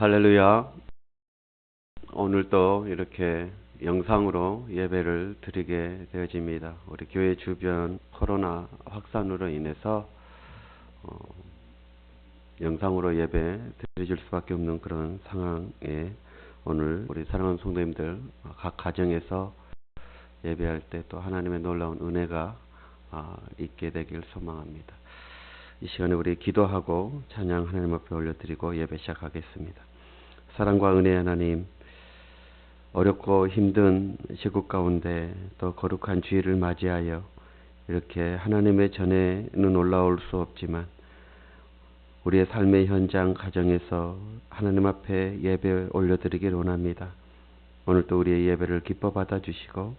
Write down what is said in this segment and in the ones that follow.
할렐루야. 오늘도 이렇게 영상으로 예배를 드리게 되어집니다. 우리 교회 주변 코로나 확산으로 인해서 영상으로 예배 드릴 수밖에 없는 그런 상황에 오늘 우리 사랑하는 성도님들 각 가정에서 예배할 때 또 하나님의 놀라운 은혜가 있게 되길 소망합니다. 이 시간에 우리 기도하고 찬양 하나님 앞에 올려드리고 예배 시작하겠습니다. 사랑과 은혜의 하나님, 어렵고 힘든 시국 가운데 또 거룩한 주일을 맞이하여 이렇게 하나님의 전에는 올라올 수 없지만 우리의 삶의 현장 가정에서 하나님 앞에 예배 올려드리길 원합니다. 오늘도 우리의 예배를 기뻐 받아주시고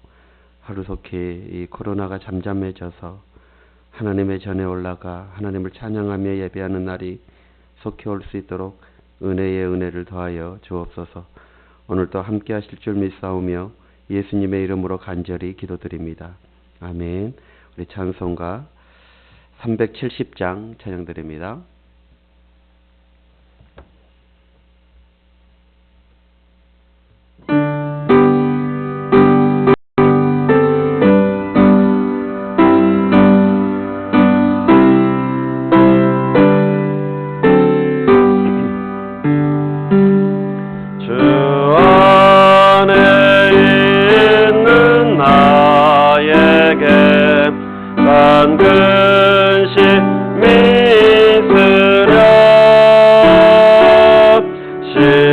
하루속히 이 코로나가 잠잠해져서 하나님의 전에 올라가 하나님을 찬양하며 예배하는 날이 속히 올 수 있도록 은혜의 은혜를 더하여 주옵소서. 오늘도 함께 하실 줄 믿사오며 예수님의 이름으로 간절히 기도드립니다. 아멘. 우리 찬송가 370장 찬양드립니다.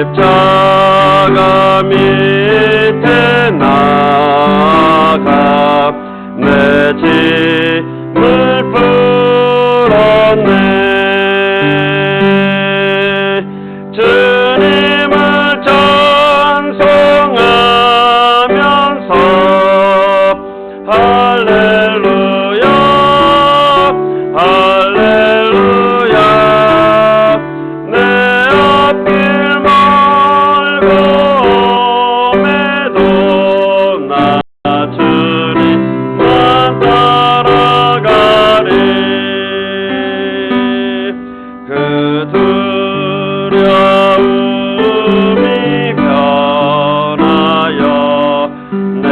십자가 밑에 나가 내 짐을 풀었네. 주님을 찬송하면서 할렐루야 할렐루야. 내 앞길 멀고에도 나 주님만 따라가리. 그 두려움이 변하여 내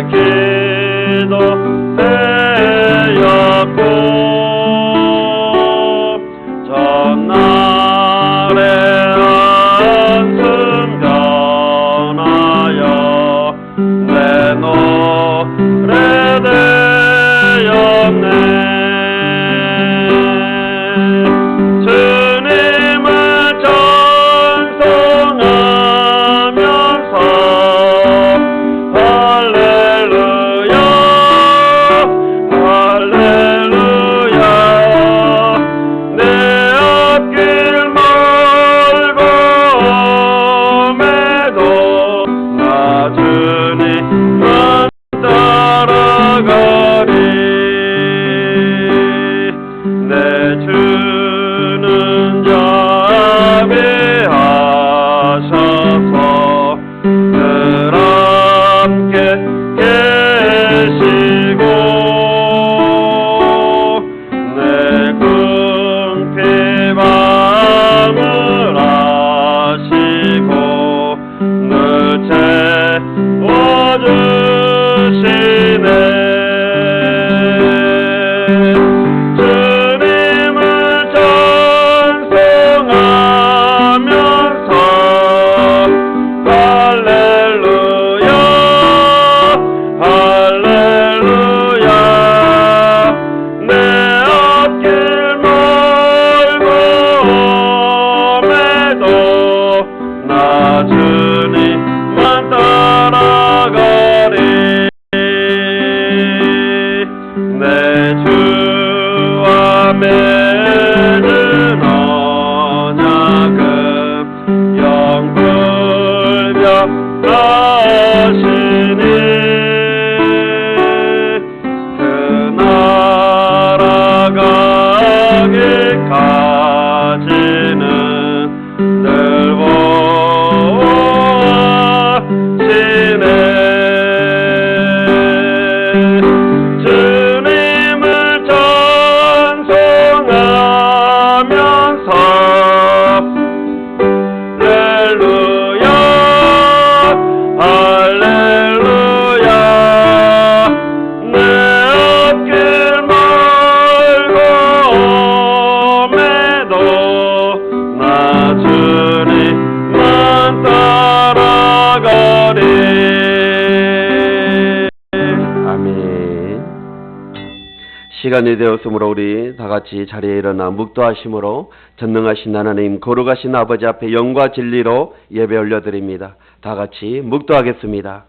기도 되었고 전날의 한숨 변하여 내 노래 되었네. 주님을 찬송하면서 할렐루야 할렐루야. 내 앞길 멀고에도 나 주님만 따라가리. 내 주는 자비하셔서 늘 함께 계시고 내 궁핍 마음을 아시고 늘 채워주시네. 주님을 찬송하면서 할렐루야 할렐루야. 내 앞길 멀고에도 나 주님만 따라가리. 내 주와 맺은 언약은 영불변하시니 그 나라 가기까지는 늘 보호하시네. 주님을 찬송하면서 시간이 되었으므로 우리 다 같이 자리에 일어나 묵도하심으로 전능하신 하나님, 거룩하신 아버지 앞에 영과 진리로 예배 올려드립니다. 다 같이 묵도하겠습니다.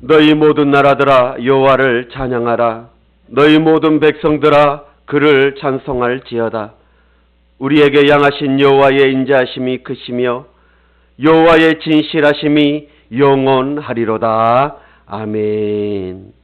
너희 모든 나라들아 여호와를 찬양하라. 너희 모든 백성들아 그를 찬송할지어다. 우리에게 향하신 여호와의 인자하심이 크시며 여호와의 진실하심이 영원하리로다. 아멘.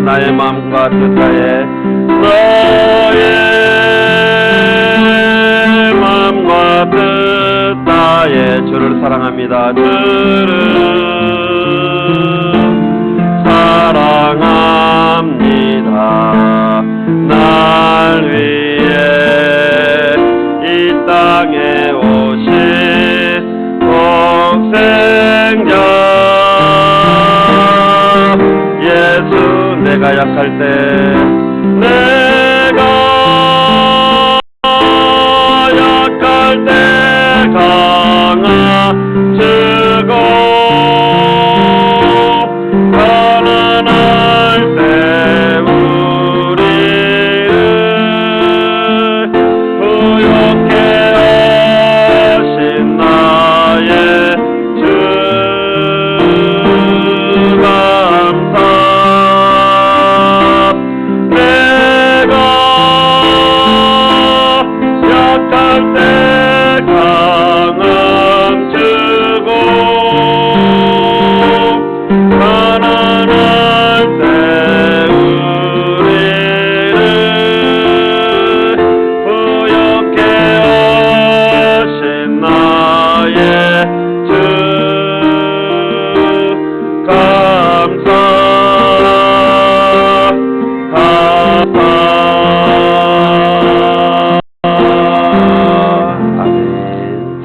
나의 마음과 뜻하에 너의 마음과 뜻하에 주를 사랑합니다. 주를 사랑합니다. 날 위해 이 땅에 오신 독생자 예수, 내가 약할 때 강하시고 가난할 때 우리를 부욕해 하신 나의 주 감사.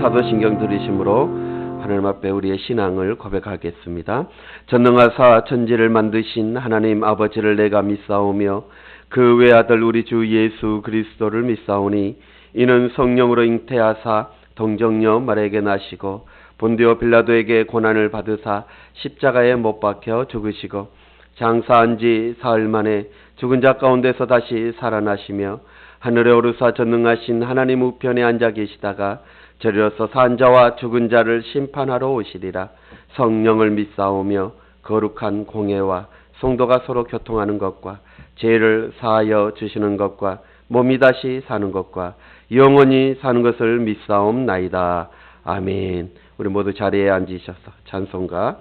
사도신경 들으심으로 하나님 앞에 우리의 신앙을 고백하겠습니다. 전능하사 천지를 만드신 하나님 아버지를 내가 믿사오며 그 외아들 우리 주 예수 그리스도를 믿사오니 이는 성령으로 잉태하사 동정녀 마리아에게 나시고 본디오 빌라도에게 고난을 받으사 십자가에 못 박혀 죽으시고 장사한 지 사흘 만에 죽은 자 가운데서 다시 살아나시며 하늘에 오르사 전능하신 하나님 우편에 앉아 계시다가 저리로서 산 자와 죽은 자를 심판하러 오시리라. 성령을 믿사오며 거룩한 공예와 성도가 서로 교통하는 것과 죄를 사하여 주시는 것과 몸이 다시 사는 것과 영원히 사는 것을 믿사옵나이다. 아멘. 우리 모두 자리에 앉으셔서 찬송가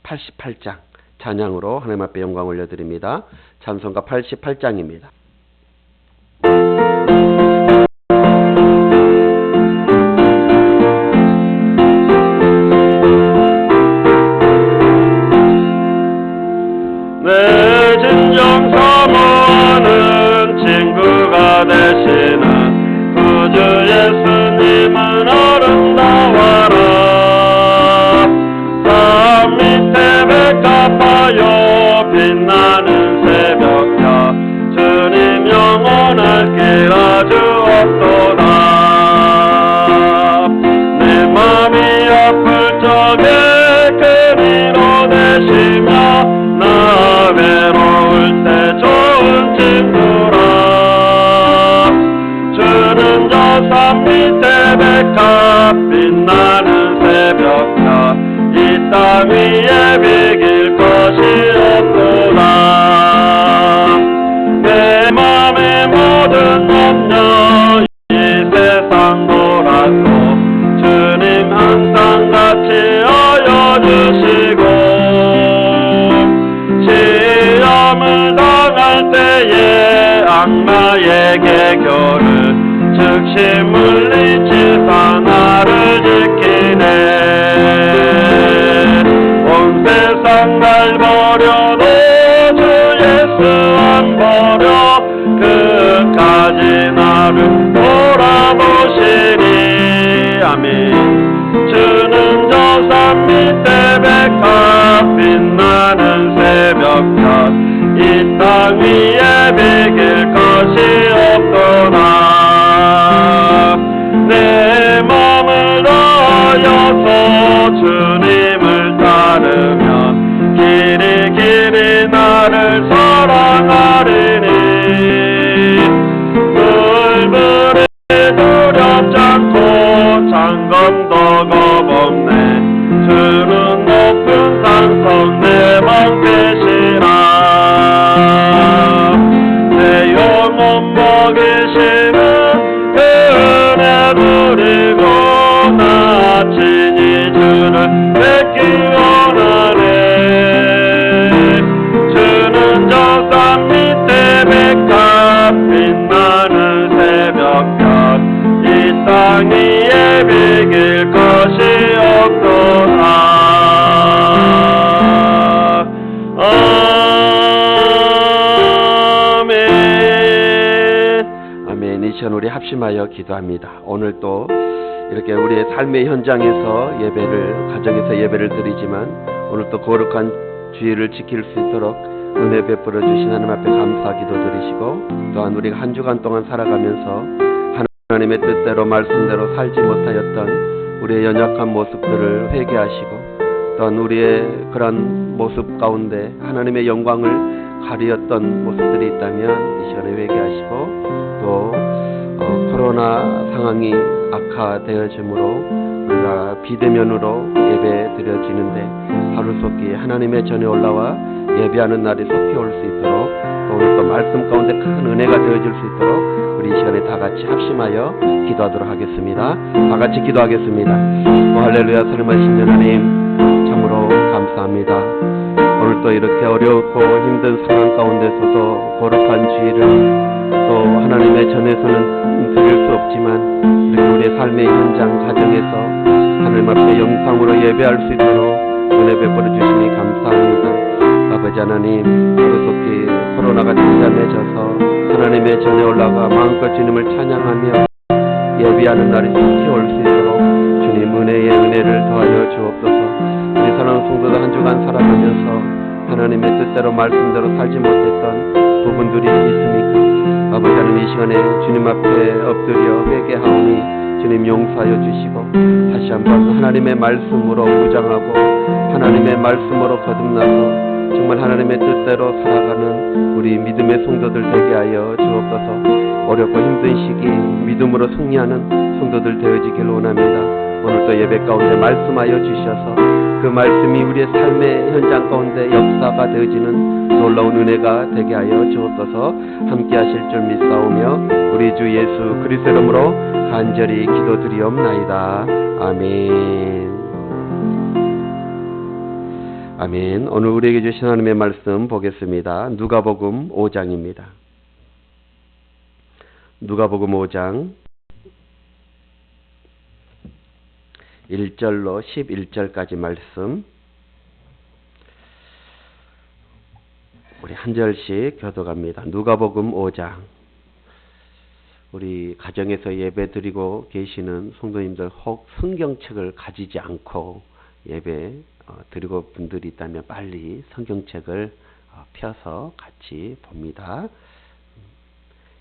88장 찬양으로 하나님 앞에 영광 올려드립니다. 찬송가 88장입니다. 내 진정 사모하는 친구가 되시는 구주 예수님은 아름다워라. 산 밑에 백합하여 빛나는 새벽야 주님 영원할 길 아주 없도다. 내 맘이 아플 적에 그리로 되시며 나 외로울 때 좋은 친구라. 주는 저 산 밑에 백합 빛나는 새벽야 이 땅 위에 비길 것이 없도다. 내 맘의 모든 염려 너희에게 교를 즉시 물리치사 나를 지키네. 온 세상 날 버려도 주 예수 안 버려 끝까지 나를 돌아보시니. 아멘. 주는 저 산 밑에 백합 빛나는 새벽별 이 땅 위에 비길 것이 없구나. 내 몸을 다하여서 주님을 따르면 길이 길이 나를 사랑하리니. 물불이 두렵지 않고 장검도 겁없네. 주는 높은 산성 내 방패시라. 내 영혼 먹이시는 그 은혜 누리고 나 친히 주를 뵙기 원하네. 주는 저 산 밑에 백합 빛나는 새벽별 이 땅 위에 비길 것이 없도다. 아멘. 이 시간 우리 합심하여 기도합니다. 오늘 또 이렇게 우리의 삶의 현장에서 예배를, 가정에서 예배를 드리지만 오늘 또 거룩한 주의를 지킬 수 있도록 은혜 베풀어 주신 하나님 앞에 감사 기도 드리시고, 또한 우리가 한 주간 동안 살아가면서 하나님의 뜻대로 말씀대로 살지 못하였던 우리의 연약한 모습들을 회개하시고, 또한 우리의 그런 모습 가운데 하나님의 영광을 가리었던 모습들이 있다면 이 시간에 회개하시고, 또 코로나 상황이 악화되어지므로 우리가 비대면으로 예배 드려지는데 하루속히 하나님의 전에 올라와 예배하는 날이 속히 올 수 있도록, 또 오늘 또 말씀 가운데 큰 은혜가 되어질 수 있도록 우리 이 시간에 다 같이 합심하여 기도하도록 하겠습니다. 다 같이 기도하겠습니다. 할렐루야. 살아계신 하나님 참으로 감사합니다. 오늘 또 이렇게 어렵고 힘든 상황 가운데서도 거룩한 주의를 또 하나님의 전에서는 드릴 수 없지만 이렇게 우리의 삶의 현장 가정에서 하나님 앞에 영상으로 예배할 수 있도록 은혜 베풀어 주시니 감사합니다. 아버지 하나님, 하루속히 코로나가 잠잠해져서 하나님의 전에 올라가 마음껏 주님을 찬양하며 예배하는 날이 속히 올 수 있도록 주님 은혜의 은혜를 더하여 주옵소서. 우리 사랑하는 성도들 한 주간 살아가면서 하나님의 뜻대로 말씀대로 살지 못했던 부분들이 있습니까? 아버지 하나님, 이 시간에 주님 앞에 엎드려 회개하오니 주님 용서하여 주시고, 다시 한번 하나님의 말씀으로 무장하고 하나님의 말씀으로 거듭나서 정말 하나님의 뜻대로 살아가는 우리 믿음의 성도들 되게 하여 주옵소서. 어렵고 힘든 시기 믿음으로 승리하는 성도들 되어지길 원합니다. 오늘도 예배 가운데 말씀하여 주셔서 그 말씀이 우리의 삶의 현장 가운데 역사가 되어지는 놀라운 은혜가 되게 하여 주옵소서. 함께 하실 줄 믿사오며 우리 주 예수 그리스도 이름으로 간절히 기도드리옵나이다. 아멘. 아멘. 오늘 우리에게 주신 하나님의 말씀 보겠습니다. 누가복음 5장입니다. 누가복음 5장 1절로 11절까지 말씀, 우리 한 절씩 교독합니다. 누가복음 5장. 우리 가정에서 예배 드리고 계시는 성도님들 혹 성경책을 가지지 않고 예배 드리고 분들이 있다면 빨리 성경책을 펴서 같이 봅니다.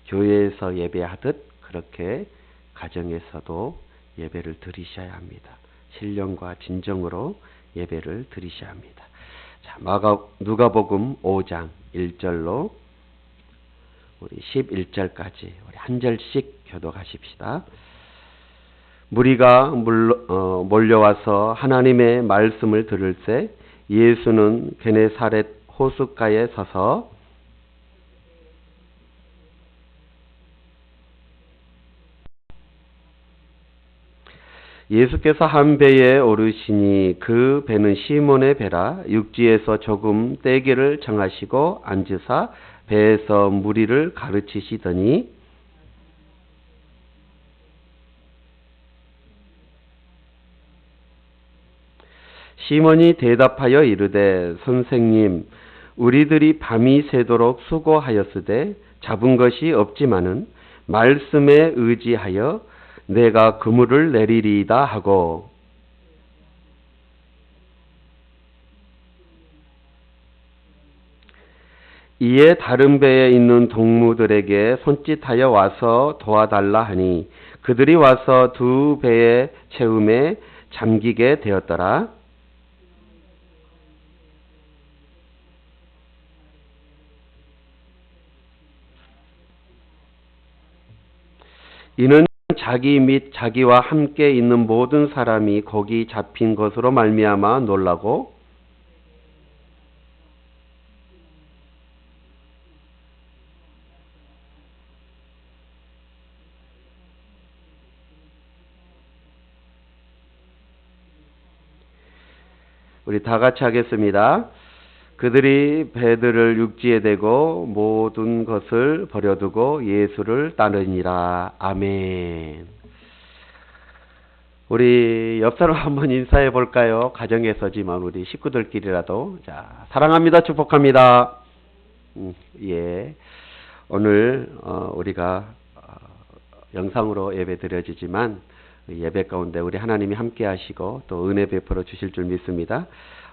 교회에서 예배하듯 그렇게 가정에서도 예배를 드리셔야 합니다. 신령과 진정으로 예배를 드리셔야 합니다. 자, 누가복음 5장 1절로 우리 11절까지 우리 한 절씩 교독하십시다. 무리가 몰려와서 하나님의 말씀을 들을 때 예수는 게네사렛 호숫가에 서서 예수께서 한 배에 오르시니 그 배는 시몬의 배라. 육지에서 조금 떼기를 정하시고 앉으사 배에서 무리를 가르치시더니 시몬이 대답하여 이르되 선생님 우리들이 밤이 새도록 수고하였으되 잡은 것이 없지만은 말씀에 의지하여 내가 그물을 내리리이다 하고 이에 다른 배에 있는 동무들에게 손짓하여 와서 도와달라 하니 그들이 와서 두 배의 채움에 잠기게 되었더라. 이는 자기 및 자기와 함께 있는 모든 사람이 거기 잡힌 것으로 말미암아 놀라고 우리 다 같이 하겠습니다. 그들이 배들을 육지에 대고 모든 것을 버려두고 예수를 따르니라. 아멘. 우리 옆 사람 한번 인사해 볼까요? 가정에서지만 우리 식구들끼리라도. 자, 사랑합니다. 축복합니다. 예. 오늘 우리가 영상으로 예배 드려지지만 예배 가운데 우리 하나님이 함께 하시고 또 은혜 베풀어 주실 줄 믿습니다.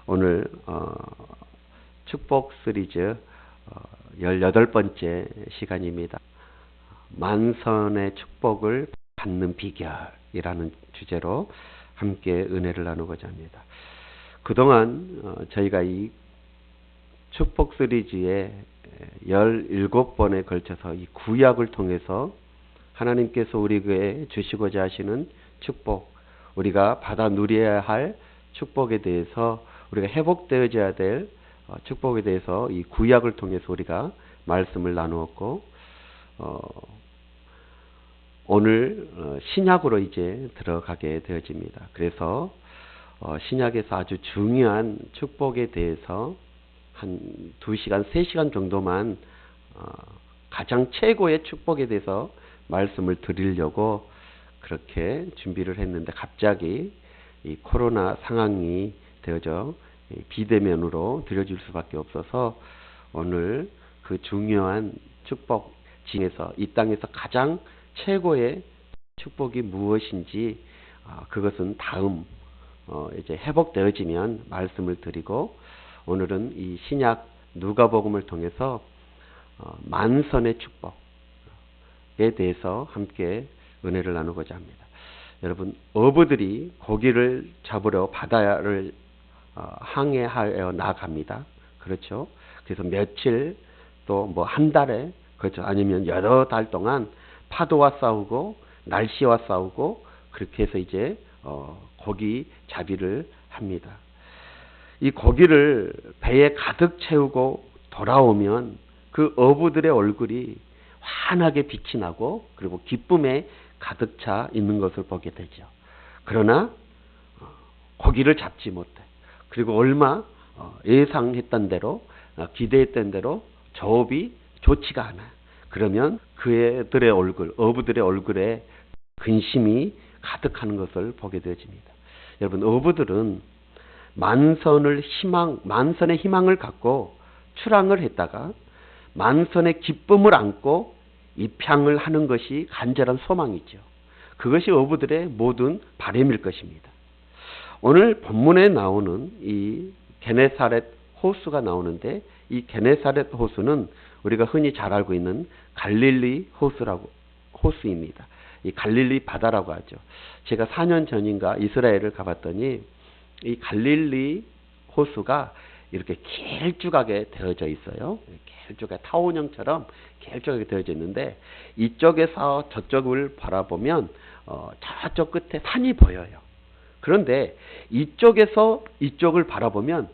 오늘 축복 시리즈 18번째 시간입니다. 만선의 축복을 받는 비결이라는 주제로 함께 은혜를 나누고자 합니다. 그동안 저희가 이 축복 시리즈에 17번에 걸쳐서 이 구약을 통해서 하나님께서 우리에게 주시고자 하시는 축복, 우리가 받아 누려야 할 축복에 대해서 우리가 회복되어져야 될 축복에 대해서 이 구약을 통해서 우리가 말씀을 나누었고 오늘 신약으로 이제 들어가게 되어집니다. 그래서 신약에서 아주 중요한 축복에 대해서 한 2시간, 3시간 정도만 가장 최고의 축복에 대해서 말씀을 드리려고 그렇게 준비를 했는데 갑자기 이 코로나 상황이 되어져 비대면으로 드려질 수밖에 없어서 오늘 그 중요한 축복 중에서 이 땅에서 가장 최고의 축복이 무엇인지 그것은 다음 이제 회복되어지면 말씀을 드리고 오늘은 이 신약 누가복음을 통해서 만선의 축복에 대해서 함께 은혜를 나누고자 합니다. 여러분, 어부들이 고기를 잡으려 바다를 항해하여 나갑니다. 그렇죠? 그래서 며칠 또 뭐 한 달에 그렇죠? 아니면 여러 달 동안 파도와 싸우고 날씨와 싸우고 그렇게 해서 이제 고기 잡이를 합니다. 이 고기를 배에 가득 채우고 돌아오면 그 어부들의 얼굴이 환하게 빛이 나고 그리고 기쁨에 가득 차 있는 것을 보게 되죠. 그러나 고기를 잡지 못해. 그리고 얼마 예상했던 대로 기대했던 대로 저업이 좋지가 않아요. 그러면 그들의 얼굴, 어부들의 얼굴에 근심이 가득하는 것을 보게 되어집니다. 여러분, 어부들은 만선의 희망을 갖고 출항을 했다가 만선의 기쁨을 안고 입향을 하는 것이 간절한 소망이죠. 그것이 어부들의 모든 바람일 것입니다. 오늘 본문에 나오는 이 게네사렛 호수가 나오는데 이 게네사렛 호수는 우리가 흔히 잘 알고 있는 갈릴리 호수입니다. 이 갈릴리 바다라고 하죠. 제가 4년 전인가 이스라엘을 가봤더니 이 갈릴리 호수가 이렇게 길쭉하게 되어져 있어요. 길쭉하게 타원형처럼 길쭉하게 되어져 있는데 이쪽에서 저쪽을 바라보면 저쪽 끝에 산이 보여요. 그런데 이쪽에서 이쪽을 바라보면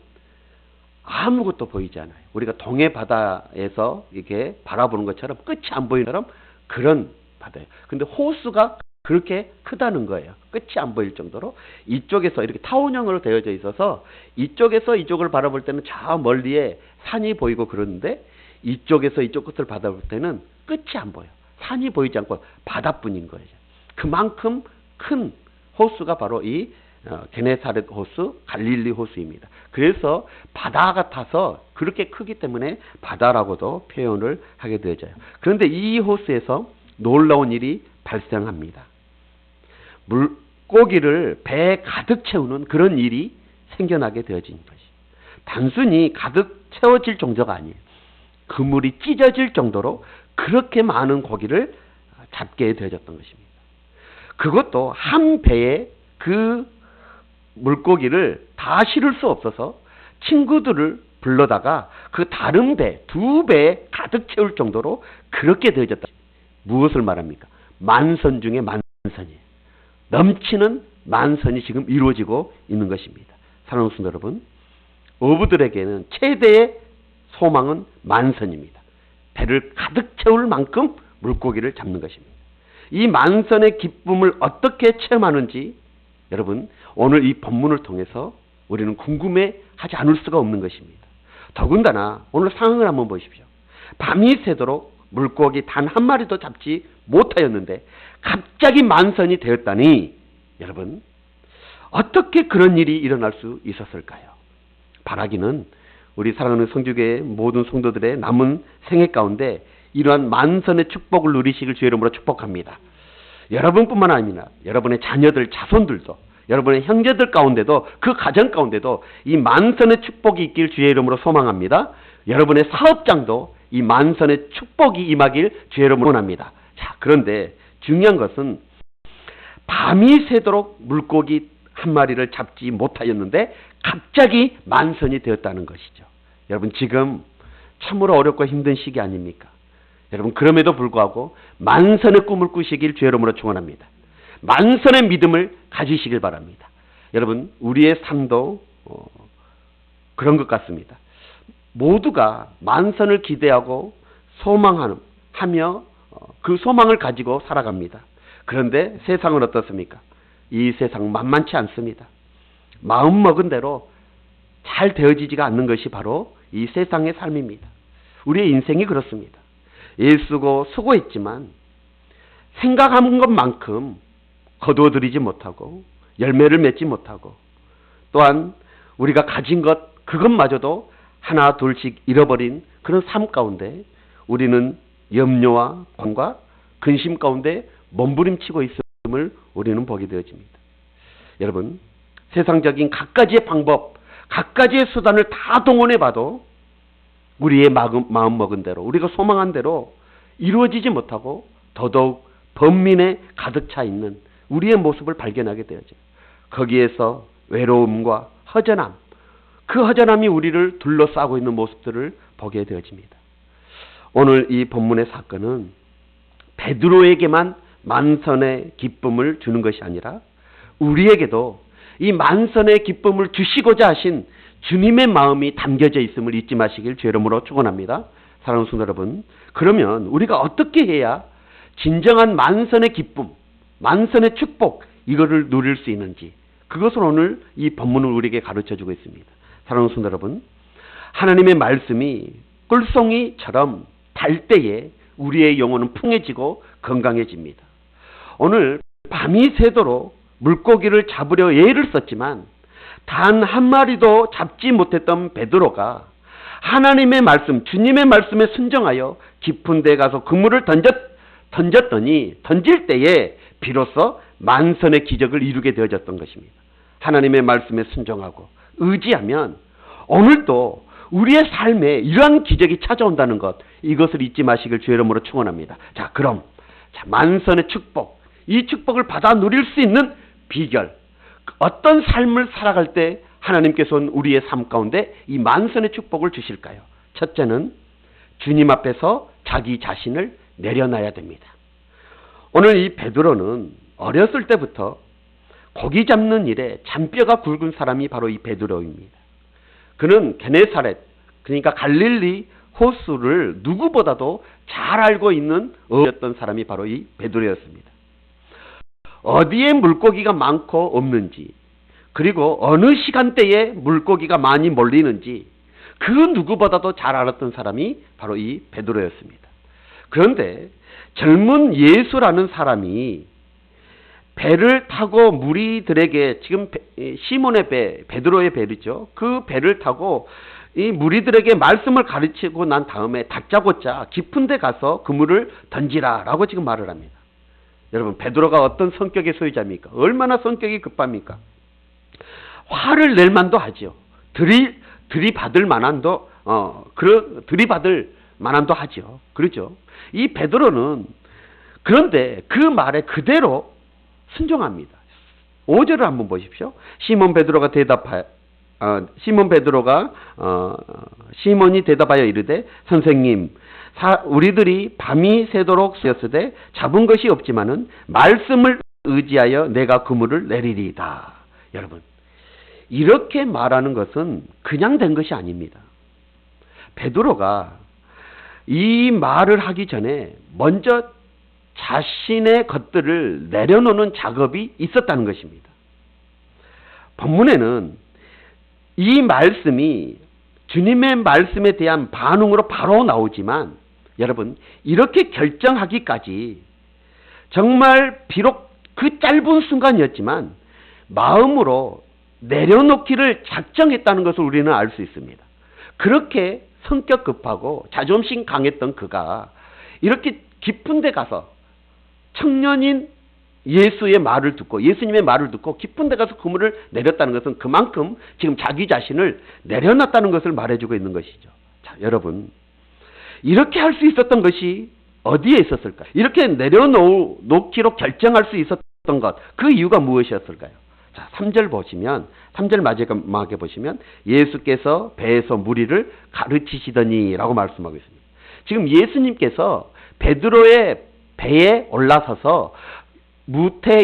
아무것도 보이지 않아요. 우리가 동해 바다에서 이렇게 바라보는 것처럼 끝이 안 보이는 것처럼 그런 바다예요. 근데 호수가 그렇게 크다는 거예요. 끝이 안 보일 정도로 이쪽에서 이렇게 타원형으로 되어져 있어서 이쪽에서 이쪽을 바라볼 때는 저 멀리에 산이 보이고 그러는데 이쪽에서 이쪽 끝을 바라볼 때는 끝이 안 보여. 산이 보이지 않고 바다뿐인 거예요. 그만큼 큰 호수가 바로 이 게네사렛 호수, 갈릴리 호수입니다. 그래서 바다 같아서 그렇게 크기 때문에 바다라고도 표현을 하게 되어져요. 그런데 이 호수에서 놀라운 일이 발생합니다. 물고기를 배에 가득 채우는 그런 일이 생겨나게 되어진 것이. 단순히 가득 채워질 정도가 아니에요. 그물이 찢어질 정도로 그렇게 많은 고기를 잡게 되어졌던 것입니다. 그것도 한 배에 그 물고기를 다 실을 수 없어서 친구들을 불러다가 그 다른 배, 두 배에 가득 채울 정도로 그렇게 되어졌다. 무엇을 말합니까? 만선 중에 만선이에요. 넘치는 만선이 지금 이루어지고 있는 것입니다. 사랑하는 성도 여러분, 어부들에게는 최대의 소망은 만선입니다. 배를 가득 채울 만큼 물고기를 잡는 것입니다. 이 만선의 기쁨을 어떻게 체험하는지 여러분 오늘 이 본문을 통해서 우리는 궁금해하지 않을 수가 없는 것입니다. 더군다나 오늘 상황을 한번 보십시오. 밤이 새도록 물고기 단 한 마리도 잡지 못하였는데 갑자기 만선이 되었다니 여러분 어떻게 그런 일이 일어날 수 있었을까요? 바라기는 우리 사랑하는 성주교의 모든 성도들의 남은 생애 가운데 이러한 만선의 축복을 누리시길 주의 이름으로 축복합니다. 여러분뿐만 아니라 여러분의 자녀들, 자손들도 여러분의 형제들 가운데도 그 가정 가운데도 이 만선의 축복이 있길 주의 이름으로 소망합니다. 여러분의 사업장도 이 만선의 축복이 임하길 주의 이름으로 원합니다. 자, 그런데 중요한 것은 밤이 새도록 물고기 한 마리를 잡지 못하였는데 갑자기 만선이 되었다는 것이죠. 여러분 지금 참으로 어렵고 힘든 시기 아닙니까? 여러분 그럼에도 불구하고 만선의 꿈을 꾸시길 주의 이름으로 축원합니다. 만선의 믿음을 가지시길 바랍니다. 여러분 우리의 삶도 그런 것 같습니다. 모두가 만선을 기대하고 소망하며 그 소망을 가지고 살아갑니다. 그런데 세상은 어떻습니까? 이 세상 만만치 않습니다. 마음 먹은 대로 잘 되어지지가 않는 것이 바로 이 세상의 삶입니다. 우리의 인생이 그렇습니다. 애쓰고 수고했지만 생각한 것만큼 거두어들이지 못하고 열매를 맺지 못하고 또한 우리가 가진 것 그것마저도 하나 둘씩 잃어버린 그런 삶 가운데 우리는 염려와 고통과 근심 가운데 몸부림치고 있음을 우리는 보게 되어집니다. 여러분 세상적인 각가지의 방법 각가지의 수단을 다 동원해봐도 우리의 마음 먹은 대로 우리가 소망한 대로 이루어지지 못하고 더더욱 번민에 가득 차 있는 우리의 모습을 발견하게 되어져요. 거기에서 외로움과 허전함 그 허전함이 우리를 둘러싸고 있는 모습들을 보게 되어집니다. 오늘 이 본문의 사건은 베드로에게만 만선의 기쁨을 주는 것이 아니라 우리에게도 이 만선의 기쁨을 주시고자 하신 주님의 마음이 담겨져 있음을 잊지 마시길 주의 이름으로 축원합니다. 사랑하는 성도 여러분, 그러면 우리가 어떻게 해야 진정한 만선의 기쁨, 만선의 축복 이거를 누릴 수 있는지 그것을 오늘 이 본문을 우리에게 가르쳐주고 있습니다. 사랑하는 성도 여러분, 하나님의 말씀이 꿀송이처럼 달 때에 우리의 영혼은 풍해지고 건강해집니다. 오늘 밤이 새도록 물고기를 잡으려 애를 썼지만 단 한 마리도 잡지 못했던 베드로가 하나님의 말씀, 주님의 말씀에 순종하여 깊은 데 가서 그물을 던질 때에 비로소 만선의 기적을 이루게 되어졌던 것입니다. 하나님의 말씀에 순종하고 의지하면 오늘도 우리의 삶에 이러한 기적이 찾아온다는 것 이것을 잊지 마시길 주의 이름으로 축원합니다. 자, 그럼 만선의 축복, 이 축복을 받아 누릴 수 있는 비결, 어떤 삶을 살아갈 때 하나님께서는 우리의 삶 가운데 이 만선의 축복을 주실까요? 첫째는 주님 앞에서 자기 자신을 내려놔야 됩니다. 오늘 이 베드로는 어렸을 때부터 고기 잡는 일에 잔뼈가 굵은 사람이 바로 이 베드로입니다. 그는 게네사렛, 그러니까 갈릴리 호수를 누구보다도 잘 알고 있는 어였던 사람이 바로 이 베드로였습니다. 어디에 물고기가 많고 없는지, 그리고 어느 시간대에 물고기가 많이 몰리는지 그 누구보다도 잘 알았던 사람이 바로 이 베드로였습니다. 그런데 젊은 예수라는 사람이 배를 타고 무리들에게 지금 시몬의 배, 베드로의 배이죠. 그 배를 타고 이 무리들에게 말씀을 가르치고 난 다음에 다짜고짜 깊은 데 가서 그물을 던지라라고 지금 말을 합니다. 여러분, 베드로가 어떤 성격의 소유자입니까? 얼마나 성격이 급합니까? 화를 낼 만도 하죠. 들이받을 만한도 들이받을 만한도 하죠. 그렇죠? 이 베드로는 그런데 그 말에 그대로 순종합니다. 5절을 한번 보십시오. 시몬 베드로가 시몬이 대답하여 이르되 선생님, 우리들이 밤이 새도록 쓰였으되 잡은 것이 없지만은 말씀을 의지하여 내가 그물을 내리리이다. 여러분, 이렇게 말하는 것은 그냥 된 것이 아닙니다. 베드로가 이 말을 하기 전에 먼저 자신의 것들을 내려놓는 작업이 있었다는 것입니다. 본문에는 이 말씀이 주님의 말씀에 대한 반응으로 바로 나오지만 여러분, 이렇게 결정하기까지 정말 비록 그 짧은 순간이었지만 마음으로 내려놓기를 작정했다는 것을 우리는 알 수 있습니다. 그렇게 성격 급하고 자존심 강했던 그가 이렇게 깊은 데 가서 청년인 예수님의 말을 듣고 깊은 데 가서 그물을 내렸다는 것은 그만큼 지금 자기 자신을 내려놨다는 것을 말해주고 있는 것이죠. 자, 여러분, 이렇게 할 수 있었던 것이 어디에 있었을까요? 이렇게 내려놓기로 결정할 수 있었던 것, 그 이유가 무엇이었을까요? 자, 3절 보시면, 3절 마지막에 보시면 예수께서 배에서 무리를 가르치시더니 라고 말씀하고 있습니다. 지금 예수님께서 베드로의 배에 올라서서 육지에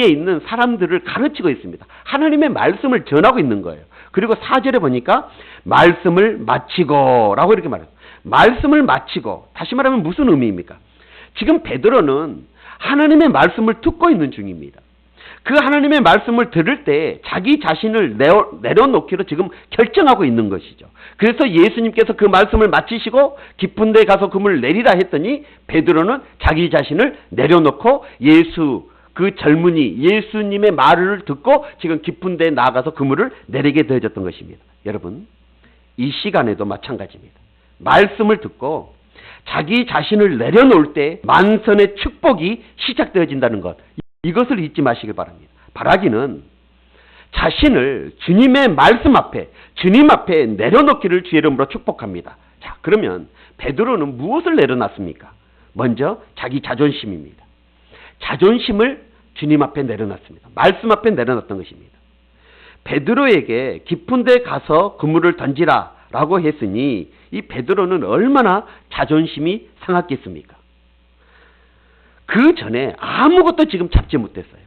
있는 사람들을 가르치고 있습니다. 하나님의 말씀을 전하고 있는 거예요. 그리고 4절에 보니까 말씀을 마치고 라고 이렇게 말해요. 말씀을 마치고, 다시 말하면 무슨 의미입니까? 지금 베드로는 하나님의 말씀을 듣고 있는 중입니다. 그 하나님의 말씀을 들을 때 자기 자신을 내려놓기로 지금 결정하고 있는 것이죠. 그래서 예수님께서 그 말씀을 마치시고 깊은 데 가서 그물을 내리라 했더니 베드로는 자기 자신을 내려놓고 그 젊은이 예수님의 말을 듣고 지금 깊은 데 나아가서 그물을 내리게 되어졌던 것입니다. 여러분, 이 시간에도 마찬가지입니다. 말씀을 듣고 자기 자신을 내려놓을 때 만선의 축복이 시작되어진다는 것, 이것을 잊지 마시길 바랍니다. 바라기는 자신을 주님의 말씀 앞에, 주님 앞에 내려놓기를 주의 이름으로 축복합니다. 자, 그러면 베드로는 무엇을 내려놨습니까? 먼저 자기 자존심입니다. 자존심을 주님 앞에 내려놨습니다. 말씀 앞에 내려놨던 것입니다. 베드로에게 깊은 데 가서 그물을 던지라 라고 했으니 이 베드로는 얼마나 자존심이 상했겠습니까? 그 전에 아무것도 지금 잡지 못했어요.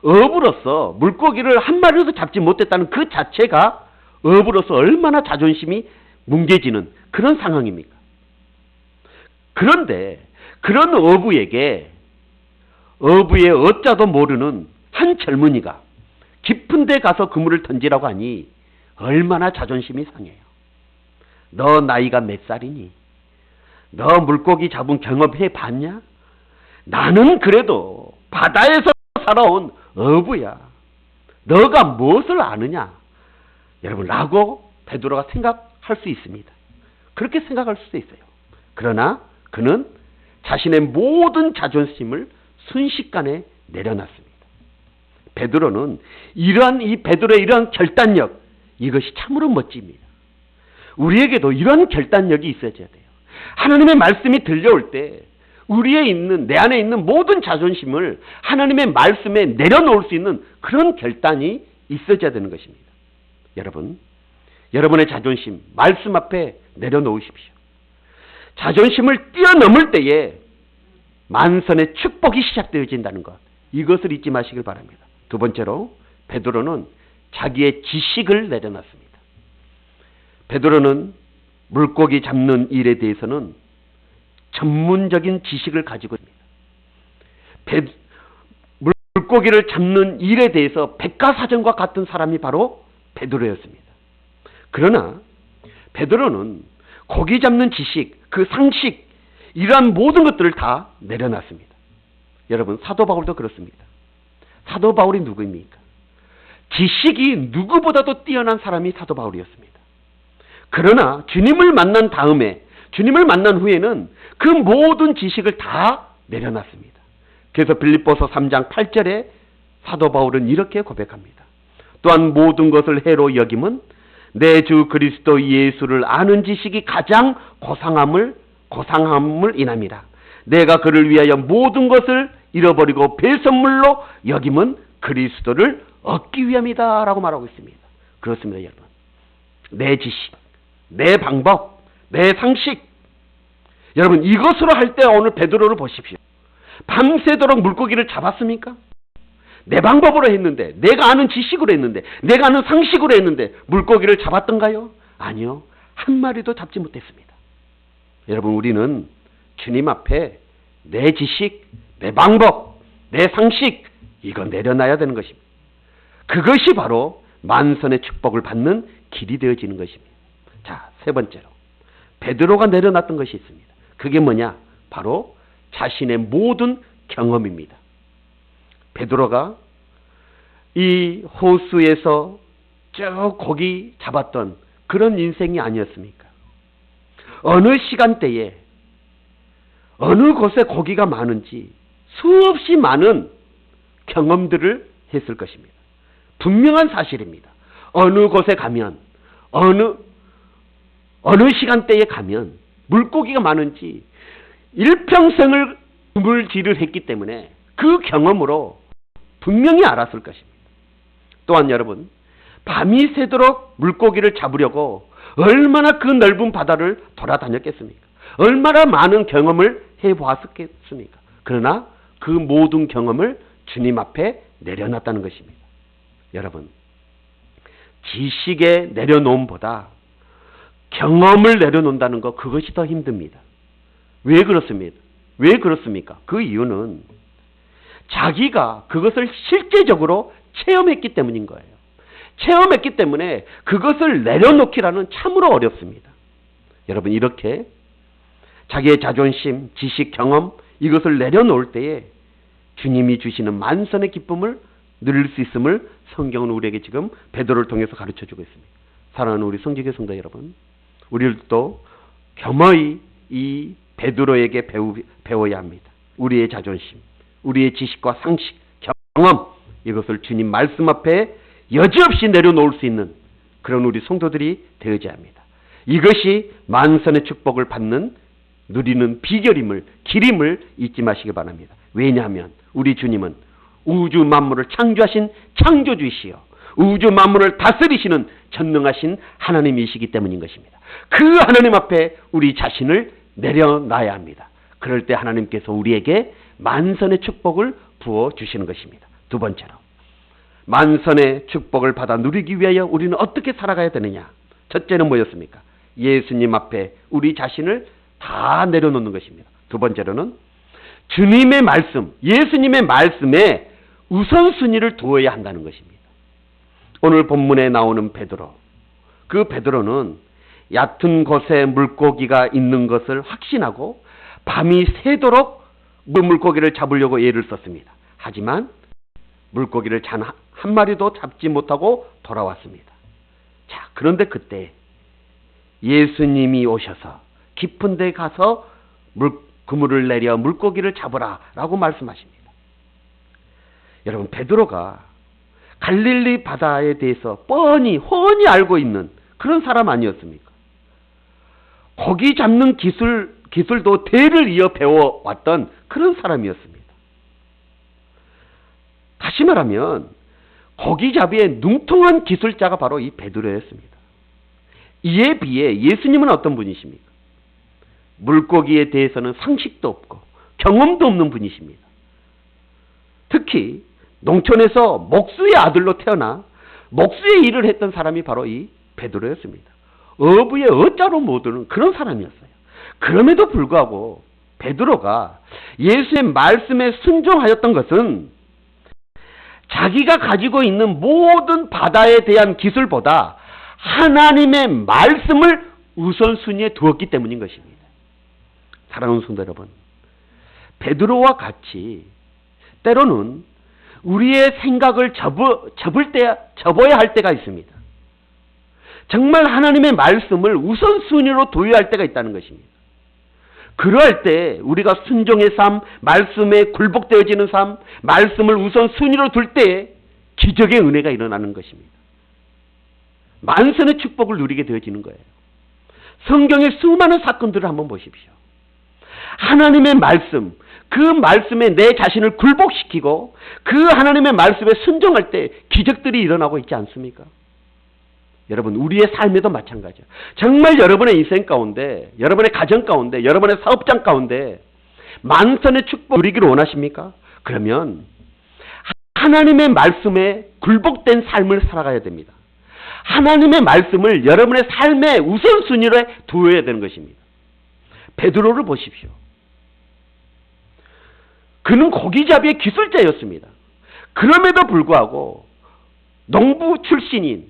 어부로서 물고기를 한 마리도 잡지 못했다는 그 자체가 어부로서 얼마나 자존심이 뭉개지는 그런 상황입니까? 그런데 그런 어부의 어자도 모르는 한 젊은이가 깊은 데 가서 그물을 던지라고 하니 얼마나 자존심이 상해요. 너 나이가 몇 살이니? 너 물고기 잡은 경험해 봤냐? 나는 그래도 바다에서 살아온 어부야. 너가 무엇을 아느냐? 여러분, 라고 베드로가 생각할 수 있습니다. 그렇게 생각할 수도 있어요. 그러나 그는 자신의 모든 자존심을 순식간에 내려놨습니다. 베드로는 베드로의 이러한 결단력, 이것이 참으로 멋집니다. 우리에게도 이러한 결단력이 있어져야 돼요. 하나님의 말씀이 들려올 때 내 안에 있는 모든 자존심을 하나님의 말씀에 내려놓을 수 있는 그런 결단이 있어져야 되는 것입니다. 여러분, 여러분의 자존심, 말씀 앞에 내려놓으십시오. 자존심을 뛰어넘을 때에 만선의 축복이 시작되어진다는 것, 이것을 잊지 마시길 바랍니다. 두 번째로, 베드로는 자기의 지식을 내려놨습니다. 베드로는 물고기 잡는 일에 대해서는 전문적인 지식을 가지고 있습니다. 물고기를 잡는 일에 대해서 백과사전과 같은 사람이 바로 베드로였습니다. 그러나 베드로는 고기 잡는 지식, 그 상식, 이러한 모든 것들을 다 내려놨습니다. 여러분, 사도 바울도 그렇습니다. 사도 바울이 누구입니까? 지식이 누구보다도 뛰어난 사람이 사도 바울이었습니다. 그러나 주님을 만난 다음에, 주님을 만난 후에는 그 모든 지식을 다 내려놨습니다. 그래서 빌립보서 3장 8절에 사도 바울은 이렇게 고백합니다. 또한 모든 것을 해로 여김은 내 주 그리스도 예수를 아는 지식이 가장 고상함을 인함이라. 내가 그를 위하여 모든 것을 잃어버리고 배선물로 여김은 그리스도를 얻기 위함이다 라고 말하고 있습니다. 그렇습니다, 여러분. 내 지식, 내 방법, 내 상식, 여러분 이것으로 할 때 오늘 베드로를 보십시오. 밤새도록 물고기를 잡았습니까? 내 방법으로 했는데, 내가 아는 지식으로 했는데, 내가 아는 상식으로 했는데 물고기를 잡았던가요? 아니요. 한 마리도 잡지 못했습니다. 여러분, 우리는 주님 앞에 내 지식, 내 방법, 내 상식, 이건 내려놔야 되는 것입니다. 그것이 바로 만선의 축복을 받는 길이 되어지는 것입니다. 자, 세 번째로 베드로가 내려놨던 것이 있습니다. 그게 뭐냐? 바로 자신의 모든 경험입니다. 베드로가 이 호수에서 쭉 고기 잡았던 그런 인생이 아니었습니까? 어느 시간대에 어느 곳에 고기가 많은지 수없이 많은 경험들을 했을 것입니다. 분명한 사실입니다. 어느 곳에 가면 어느 시간대에 가면 물고기가 많은지 일평생을 물질을 했기 때문에 그 경험으로 분명히 알았을 것입니다. 또한 여러분, 밤이 새도록 물고기를 잡으려고 얼마나 그 넓은 바다를 돌아다녔겠습니까? 얼마나 많은 경험을 해보았겠습니까? 그러나 그 모든 경험을 주님 앞에 내려놨다는 것입니다. 여러분, 지식에 내려놓음보다 경험을 내려놓는다는 것, 그것이 더 힘듭니다. 왜 그렇습니까? 그 이유는 자기가 그것을 실제적으로 체험했기 때문인 거예요. 체험했기 때문에 그것을 내려놓기라는 참으로 어렵습니다. 여러분, 이렇게 자기의 자존심, 지식, 경험, 이것을 내려놓을 때에 주님이 주시는 만선의 기쁨을 누릴 수 있음을 성경은 우리에게 지금 베드로를 통해서 가르쳐주고 있습니다. 사랑하는 우리 성지교 성도 여러분, 우리도 겸허히 이 베드로에게 배워야 합니다. 우리의 자존심, 우리의 지식과 상식, 경험, 이것을 주님 말씀 앞에 여지없이 내려놓을 수 있는 그런 우리 성도들이 되어야 합니다. 이것이 만선의 축복을 받는, 누리는 비결임을, 길임을 잊지 마시기 바랍니다. 왜냐하면 우리 주님은 우주 만물을 창조하신 창조주이시여 우주 만물을 다스리시는 전능하신 하나님이시기 때문인 것입니다. 그 하나님 앞에 우리 자신을 내려놔야 합니다. 그럴 때 하나님께서 우리에게 만선의 축복을 부어주시는 것입니다. 두 번째로, 만선의 축복을 받아 누리기 위하여 우리는 어떻게 살아가야 되느냐? 첫째는 뭐였습니까? 예수님 앞에 우리 자신을 다 내려놓는 것입니다. 두 번째로는 주님의 말씀, 예수님의 말씀에 우선순위를 두어야 한다는 것입니다. 오늘 본문에 나오는 베드로, 그 베드로는 얕은 곳에 물고기가 있는 것을 확신하고 밤이 새도록 물고기를 잡으려고 애를 썼습니다. 하지만 물고기를 한 마리도 잡지 못하고 돌아왔습니다. 자, 그런데 그때 예수님이 오셔서 깊은 데 가서 그물을 내려 물고기를 잡으라 라고 말씀하십니다. 여러분, 베드로가 갈릴리 바다에 대해서 뻔히 훤히 알고 있는 그런 사람 아니었습니까? 고기 잡는 기술도 대를 이어 배워왔던 그런 사람이었습니다. 다시 말하면 고기잡이의 능통한 기술자가 바로 이 베드로였습니다. 이에 비해 예수님은 어떤 분이십니까? 물고기에 대해서는 상식도 없고 경험도 없는 분이십니다. 특히 농촌에서 목수의 아들로 태어나 목수의 일을 했던 사람이 바로 이 베드로였습니다. 어부의 어자로 모드는 그런 사람이었어요. 그럼에도 불구하고 베드로가 예수의 말씀에 순종하였던 것은 자기가 가지고 있는 모든 바다에 대한 기술보다 하나님의 말씀을 우선순위에 두었기 때문인 것입니다. 사랑하는 성도 여러분, 베드로와 같이 때로는 우리의 생각을 접어야 할 때가 있습니다. 정말 하나님의 말씀을 우선순위로 둬야 할 때가 있다는 것입니다. 그러할 때 우리가 순종의 삶, 말씀에 굴복되어지는 삶, 말씀을 우선순위로 둘 때 기적의 은혜가 일어나는 것입니다. 만선의 축복을 누리게 되어지는 거예요. 성경의 수많은 사건들을 한번 보십시오. 하나님의 말씀, 그 말씀에 내 자신을 굴복시키고 그 하나님의 말씀에 순종할 때 기적들이 일어나고 있지 않습니까? 여러분, 우리의 삶에도 마찬가지예요. 정말 여러분의 인생 가운데, 여러분의 가정 가운데, 여러분의 사업장 가운데 만선의 축복 누리기를 원하십니까? 그러면 하나님의 말씀에 굴복된 삶을 살아가야 됩니다. 하나님의 말씀을 여러분의 삶의 우선순위로 두어야 되는 것입니다. 베드로를 보십시오. 그는 고기잡이의 기술자였습니다. 그럼에도 불구하고 농부 출신인,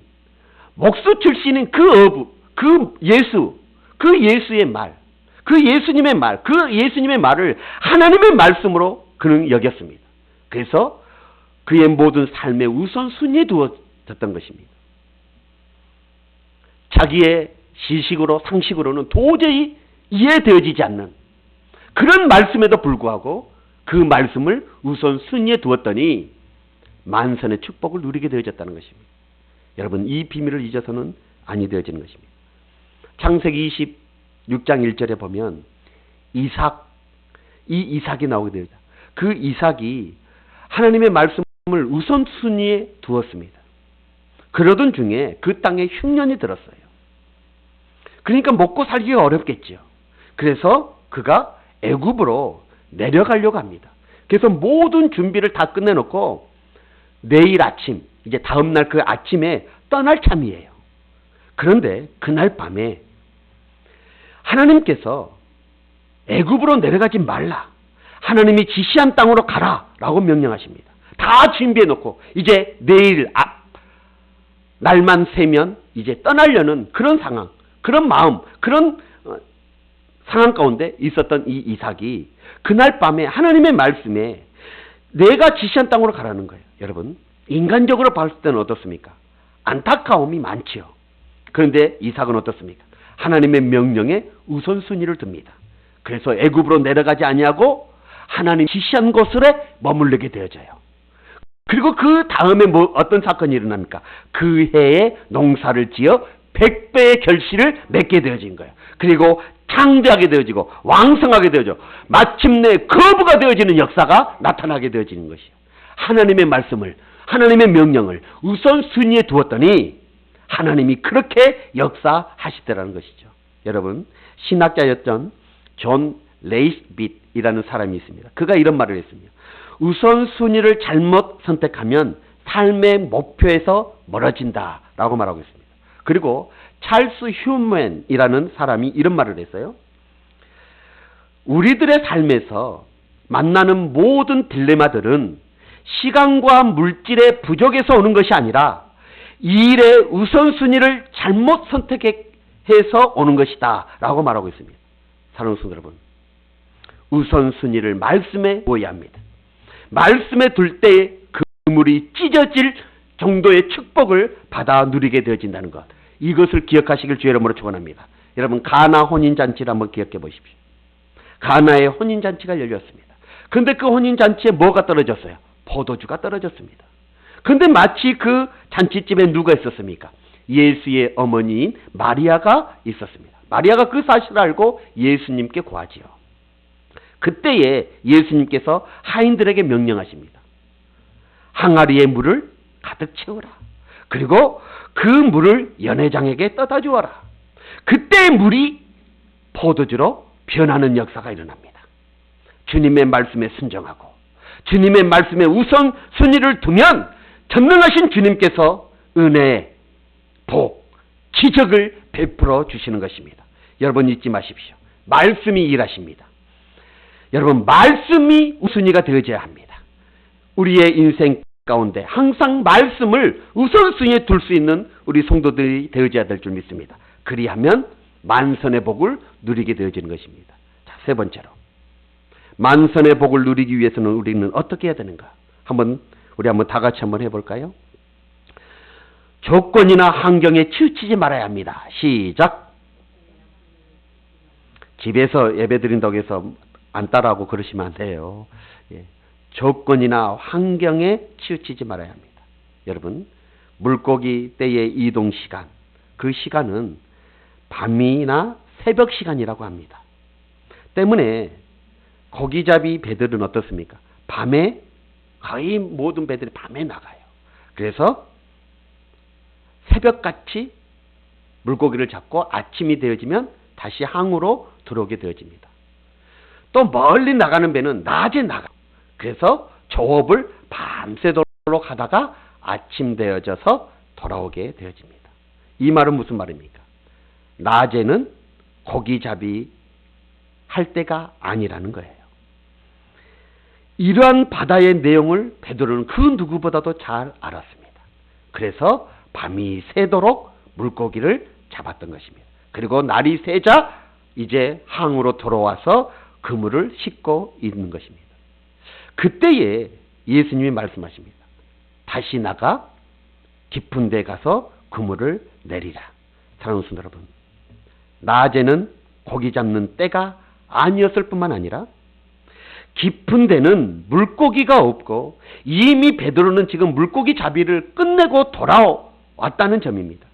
목수 출신인 그 예수님의 말을 하나님의 말씀으로 그는 여겼습니다. 그래서 그의 모든 삶의 우선순위에 두어졌던 것입니다. 자기의 지식으로 상식으로는 도저히 이해되어지지 않는 그런 말씀에도 불구하고 그 말씀을 우선순위에 두었더니 만선의 축복을 누리게 되어졌다는 것입니다. 여러분, 이 비밀을 잊어서는 아니 되어지는 것입니다. 창세기 26장 1절에 보면 이삭이 나오게 되죠. 그 이삭이 하나님의 말씀을 우선순위에 두었습니다. 그러던 중에 그 땅에 흉년이 들었어요. 그러니까 먹고 살기가 어렵겠죠. 그래서 그가 애굽으로 내려가려고 합니다. 그래서 모든 준비를 다 끝내놓고 내일 아침, 이제 다음날 그 아침에 떠날 참이에요. 그런데 그날 밤에 하나님께서 애굽으로 내려가지 말라, 하나님이 지시한 땅으로 가라 라고 명령하십니다. 다 준비해놓고 이제 내일 날만 새면 이제 떠나려는 그런 상황, 그런 마음, 그런 상황 가운데 있었던 이 이삭이 그날 밤에 하나님의 말씀에 내가 지시한 땅으로 가라는 거예요. 여러분, 인간적으로 봤을 때는 어떻습니까? 안타까움이 많지요. 그런데 이삭은 어떻습니까? 하나님의 명령에 우선순위를 둡니다. 그래서 애굽으로 내려가지 아니하고 하나님 지시한 곳에 머무르게 되어져요. 그리고 그 다음에 어떤 사건이 일어납니까? 그 해에 농사를 지어 100배의 결실을 맺게 되어진 거예요. 그리고 창대하게 되어지고 왕성하게 되어져 마침내 거부가 되어지는 역사가 나타나게 되어지는 것이에요. 하나님의 말씀을, 하나님의 명령을 우선순위에 두었더니 하나님이 그렇게 역사하시더라는 것이죠. 여러분, 신학자였던 존 레이스빗이라는 사람이 있습니다. 그가 이런 말을 했습니다. 우선순위를 잘못 선택하면 삶의 목표에서 멀어진다라고 말하고 있습니다. 그리고 찰스 휴먼이라는 사람이 이런 말을 했어요. 우리들의 삶에서 만나는 모든 딜레마들은 시간과 물질의 부족에서 오는 것이 아니라 일의 우선순위를 잘못 선택해서 오는 것이다 라고 말하고 있습니다. 사랑하는 성도 여러분, 우선순위를 말씀에 두어야 합니다. 말씀에 둘 때 그물이 찢어질 정도의 축복을 받아 누리게 되어진다는 것, 이것을 기억하시길 주의 이름으로 축원합니다. 여러분, 가나 혼인잔치를 한번 기억해 보십시오. 가나의 혼인잔치가 열렸습니다. 그런데 그 혼인잔치에 뭐가 떨어졌어요? 포도주가 떨어졌습니다. 그런데 마치 그 잔치집에 누가 있었습니까? 예수의 어머니인 마리아가 있었습니다. 마리아가 그 사실을 알고 예수님께 구하지요. 그때에 예수님께서 하인들에게 명령하십니다. 항아리에 물을 가득 채우라. 그리고 그 물을 연회장에게 떠다 주어라. 그때 물이 포도주로 변하는 역사가 일어납니다. 주님의 말씀에 순종하고 주님의 말씀에 우선순위를 두면 전능하신 주님께서 은혜, 복, 기적을 베풀어 주시는 것입니다. 여러분, 잊지 마십시오. 말씀이 일하십니다. 여러분, 말씀이 우선순위가 되어져야 합니다. 우리의 인생 가운데 항상 말씀을 우선순위에 둘 수 있는 우리 성도들이 되어져야 될 줄 믿습니다. 그리하면 만선의 복을 누리게 되어지는 것입니다. 자, 세 번째로, 만선의 복을 누리기 위해서는 우리는 어떻게 해야 되는가? 한번 우리 한번 다 같이 한번 해볼까요? 조건이나 환경에 치우치지 말아야 합니다. 시작. 집에서 예배 드린다고 해서 안 따라하고 그러시면 안 돼요. 예. 조건이나 환경에 치우치지 말아야 합니다. 여러분, 물고기 떼의 이동 시간, 그 시간은 밤이나 새벽 시간이라고 합니다. 때문에 고기잡이 배들은 어떻습니까? 밤에 거의 모든 배들이 밤에 나가요. 그래서 새벽같이 물고기를 잡고 아침이 되어지면 다시 항으로 들어오게 되어집니다. 또 멀리 나가는 배는 낮에 나가요. 그래서 조업을 밤새도록 하다가 아침 되어져서 돌아오게 되어집니다. 이 말은 무슨 말입니까? 낮에는 고기잡이 할 때가 아니라는 거예요. 이러한 바다의 내용을 베드로는 그 누구보다도 잘 알았습니다. 그래서 밤이 새도록 물고기를 잡았던 것입니다. 그리고 날이 새자 이제 항으로 돌아와서 그물을 싣고 있는 것입니다. 그때에 예수님이 말씀하십니다. 다시 나가 깊은 데 가서 그물을 내리라. 사랑하는 성도 여러분, 낮에는 고기 잡는 때가 아니었을 뿐만 아니라 깊은 데는 물고기가 없고 이미 베드로는 지금 물고기 잡이를 끝내고 돌아왔다는 점입니다.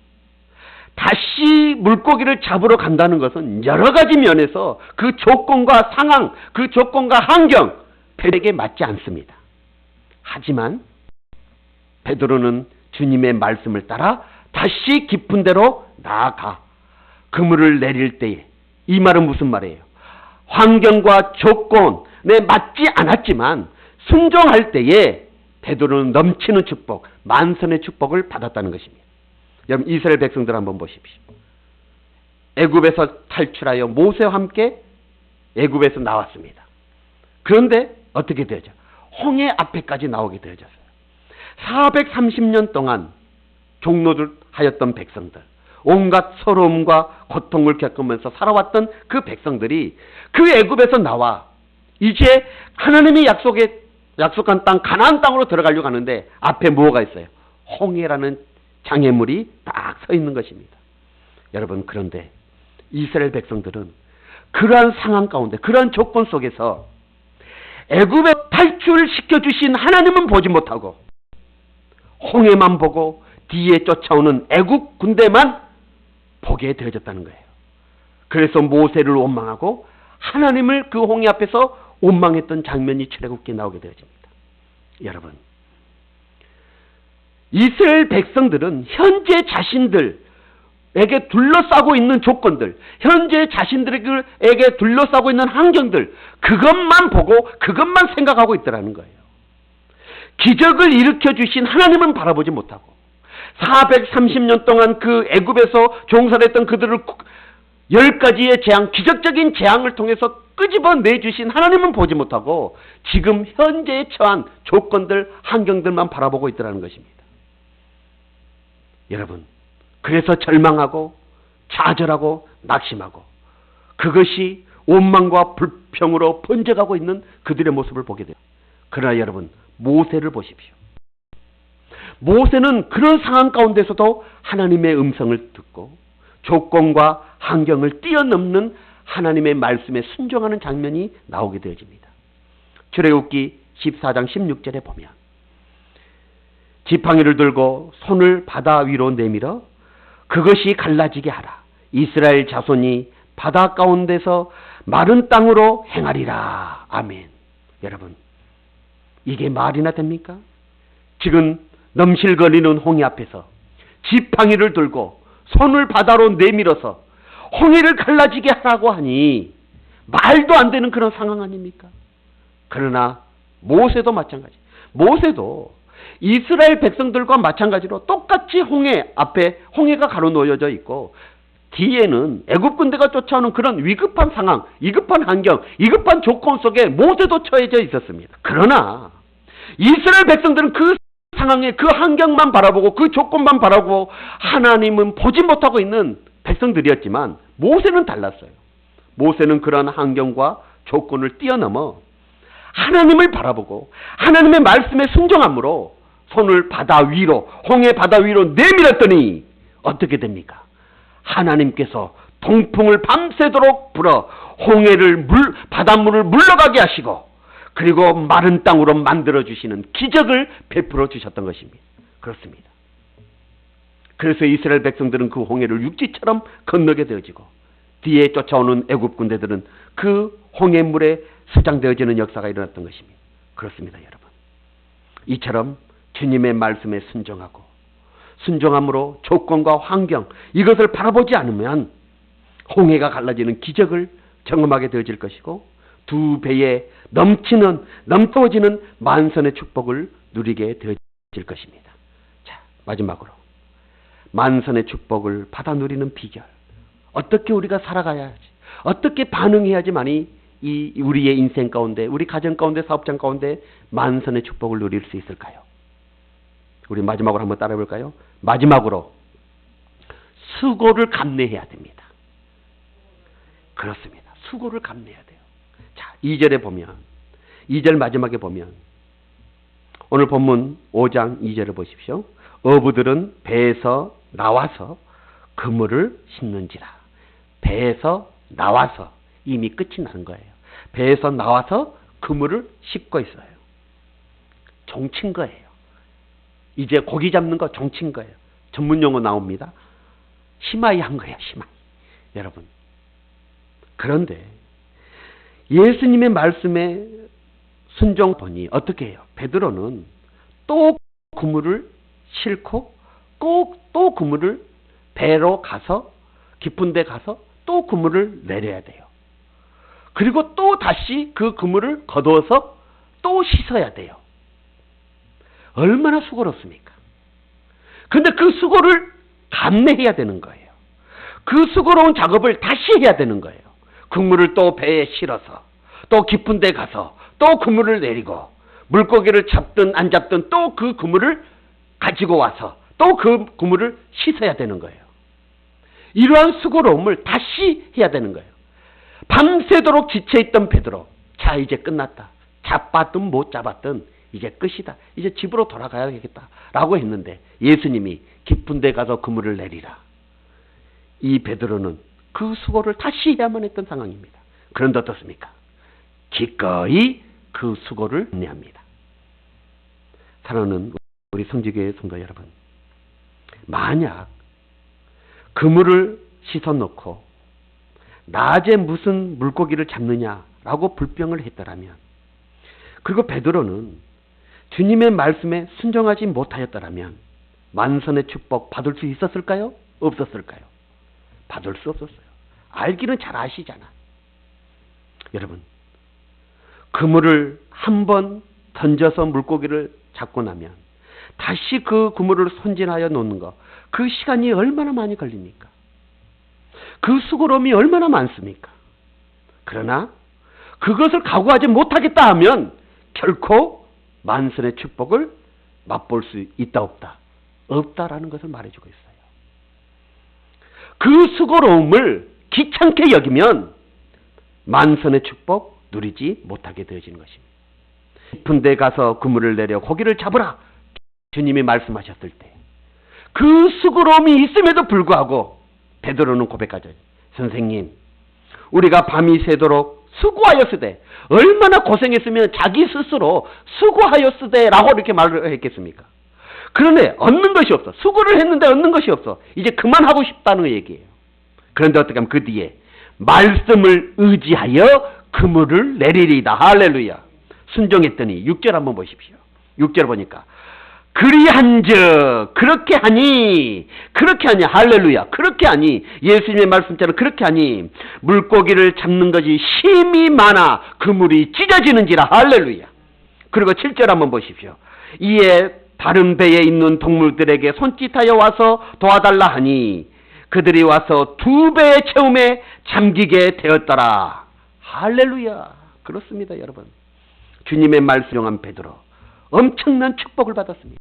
다시 물고기를 잡으러 간다는 것은 여러 가지 면에서 그 조건과 상황, 그 조건과 환경, 베드로에게 맞지 않습니다. 하지만 베드로는 주님의 말씀을 따라 다시 깊은 데로 나아가 그물을 내릴 때에, 이 말은 무슨 말이에요? 환경과 조건에 맞지 않았지만 순종할 때에 베드로는 넘치는 축복, 만선의 축복을 받았다는 것입니다. 여러분, 이스라엘 백성들 한번 보십시오. 애굽에서 탈출하여 모세와 함께 애굽에서 나왔습니다. 그런데 어떻게 되죠? 홍해 앞에까지 나오게 되어졌어요. 430년 동안 종노들 하였던 백성들, 온갖 서러움과 고통을 겪으면서 살아왔던 그 백성들이 그 애굽에서 나와 이제 하나님이 약속한 땅 가나안 땅으로 들어가려고 하는데 앞에 뭐가 있어요? 홍해라는 장애물이 딱 서 있는 것입니다. 여러분, 그런데 이스라엘 백성들은 그러한 상황 가운데, 그러한 조건 속에서 애굽에 탈출시켜 주신 하나님은 보지 못하고 홍해만 보고 뒤에 쫓아오는 애굽 군대만 보게 되어졌다는 거예요. 그래서 모세를 원망하고 하나님을 그 홍해 앞에서 원망했던 장면이 출애굽기에 나오게 되어집니다. 여러분, 이스라엘 백성들은 현재 자신들에게 둘러싸고 있는 조건들, 현재 자신들에게 둘러싸고 있는 환경들, 그것만 보고 그것만 생각하고 있더라는 거예요. 기적을 일으켜 주신 하나님은 바라보지 못하고 430년 동안 그 애굽에서 종살했던 그들을 10가지의 재앙, 기적적인 재앙을 통해서 끄집어내 주신 하나님은 보지 못하고 지금 현재에 처한 조건들, 환경들만 바라보고 있더라는 것입니다. 여러분, 그래서 절망하고 좌절하고 낙심하고 그것이 원망과 불평으로 번져가고 있는 그들의 모습을 보게 돼요. 그러나 여러분, 모세를 보십시오. 모세는 그런 상황 가운데서도 하나님의 음성을 듣고 조건과 환경을 뛰어넘는 하나님의 말씀에 순종하는 장면이 나오게 되어집니다. 출애굽기 14장 16절에 보면 지팡이를 들고 손을 바다 위로 내밀어 그것이 갈라지게 하라. 이스라엘 자손이 바다 가운데서 마른 땅으로 행하리라. 아멘. 여러분, 이게 말이나 됩니까? 지금 넘실거리는 홍해 앞에서 지팡이를 들고 손을 바다로 내밀어서 홍해를 갈라지게 하라고 하니 말도 안 되는 그런 상황 아닙니까? 그러나 모세도 마찬가지. 모세도 이스라엘 백성들과 마찬가지로 똑같이 홍해 앞에 홍해가 가로놓여져 있고 뒤에는 애굽 군대가 쫓아오는 그런 위급한 상황, 위급한 환경, 위급한 조건 속에 모세도 처해져 있었습니다. 그러나 이스라엘 백성들은 그 상황에 그 환경만 바라보고 그 조건만 바라보고 하나님은 보지 못하고 있는 백성들이었지만 모세는 달랐어요. 모세는 그러한 환경과 조건을 뛰어넘어 하나님을 바라보고 하나님의 말씀에 순종함으로 손을 바다 위로, 홍해 바다 위로 내밀었더니 어떻게 됩니까? 하나님께서 동풍을 밤새도록 불어 홍해를 바닷물을 물러가게 하시고, 그리고 마른 땅으로 만들어주시는 기적을 베풀어 주셨던 것입니다. 그렇습니다. 그래서 이스라엘 백성들은 그 홍해를 육지처럼 건너게 되어지고, 뒤에 쫓아오는 애굽 군대들은 그 홍해물에 수장되어지는 역사가 일어났던 것입니다. 그렇습니다, 여러분. 이처럼 주님의 말씀에 순종함으로 조건과 환경, 이것을 바라보지 않으면 홍해가 갈라지는 기적을 경험하게 되어질 것이고, 두 배에 넘쳐지는 만선의 축복을 누리게 되어질 것입니다. 자, 마지막으로 만선의 축복을 받아 누리는 비결, 어떻게 우리가 살아가야지, 어떻게 반응해야지만이 우리의 인생 가운데, 우리 가정 가운데, 사업장 가운데 만선의 축복을 누릴 수 있을까요? 우리 마지막으로 한번 따라해 볼까요? 마지막으로 수고를 감내해야 됩니다. 그렇습니다. 수고를 감내해야 돼요. 자, 2절에 보면, 2절 마지막에 보면, 오늘 본문 5장 2절을 보십시오. 어부들은 배에서 나와서 그물을 싣는지라. 배에서 나와서, 이미 끝이 나는 거예요. 배에서 나와서 그물을 싣고 있어요. 종친 거예요. 이제 고기 잡는 거 종친 거예요. 전문 용어 나옵니다. 심하이 한 거예요. 심하이. 여러분, 그런데 예수님의 말씀에 순종 보니 어떻게 해요? 베드로는 또 그물을 싣고 꼭 또 그물을 배로 가서, 깊은 데 가서 또 그물을 내려야 돼요. 그리고 또 다시 그 그물을 거두어서 또 씻어야 돼요. 얼마나 수고롭습니까? 근데 그 수고를 감내해야 되는 거예요. 그 수고로운 작업을 다시 해야 되는 거예요. 그물을 또 배에 실어서, 또 깊은 데 가서 또 그물을 내리고, 물고기를 잡든 안 잡든 또 그 그물을 가지고 와서 또 그 그물을 씻어야 되는 거예요. 이러한 수고로움을 다시 해야 되는 거예요. 밤새도록 지쳐있던 베드로, 자, 이제 끝났다. 잡았든 못 잡았든 이제 끝이다. 이제 집으로 돌아가야겠다 라고 했는데, 예수님이 깊은 데 가서 그물을 내리라. 이 베드로는 그 수고를 다시 해야만 했던 상황입니다. 그런데 어떻습니까? 기꺼이 그 수고를 감내합니다. 사랑하는 우리 성지교회 성도 여러분, 만약 그물을 씻어놓고 낮에 무슨 물고기를 잡느냐라고 불평을 했더라면, 그리고 베드로는 주님의 말씀에 순종하지 못하였더라면 만선의 축복 받을 수 있었을까요? 없었을까요? 받을 수 없었어요. 알기는 잘 아시잖아. 여러분, 그물을 한번 던져서 물고기를 잡고 나면 다시 그 그물을 손질하여 놓는 거, 그 시간이 얼마나 많이 걸립니까? 그 수고로움이 얼마나 많습니까? 그러나 그것을 각오하지 못하겠다 하면 결코 만선의 축복을 맛볼 수 있다 없다? 없다라는 것을 말해주고 있어요. 그 수고로움을 귀찮게 여기면 만선의 축복 누리지 못하게 되어지는 것입니다. 깊은 데 가서 그물을 내려 고기를 잡으라, 주님이 말씀하셨을 때 그 수고로움이 있음에도 불구하고 베드로는 고백하죠. 선생님, 우리가 밤이 새도록 수고하였으되, 얼마나 고생했으면 자기 스스로 수고하였으되 라고 이렇게 말을 했겠습니까? 그런데 얻는 것이 없어. 수고를 했는데 얻는 것이 없어. 이제 그만하고 싶다는 얘기예요. 그런데 어떻게 하면 그 뒤에 말씀을 의지하여 그물을 내리리다. 할렐루야. 순종했더니 6절 한번 보십시오. 6절 보니까 그리한즉, 그렇게 하니, 할렐루야, 그렇게 하니, 예수님의 말씀처럼 그렇게 하니 물고기를 잡는 것이 힘이 많아 그물이 찢어지는지라. 할렐루야. 그리고 7절 한번 보십시오. 이에 다른 배에 있는 동물들에게 손짓하여 와서 도와달라 하니 그들이 와서 2배의 채움에 잠기게 되었더라. 할렐루야. 그렇습니다, 여러분. 주님의 말씀을 베드로 엄청난 축복을 받았습니다.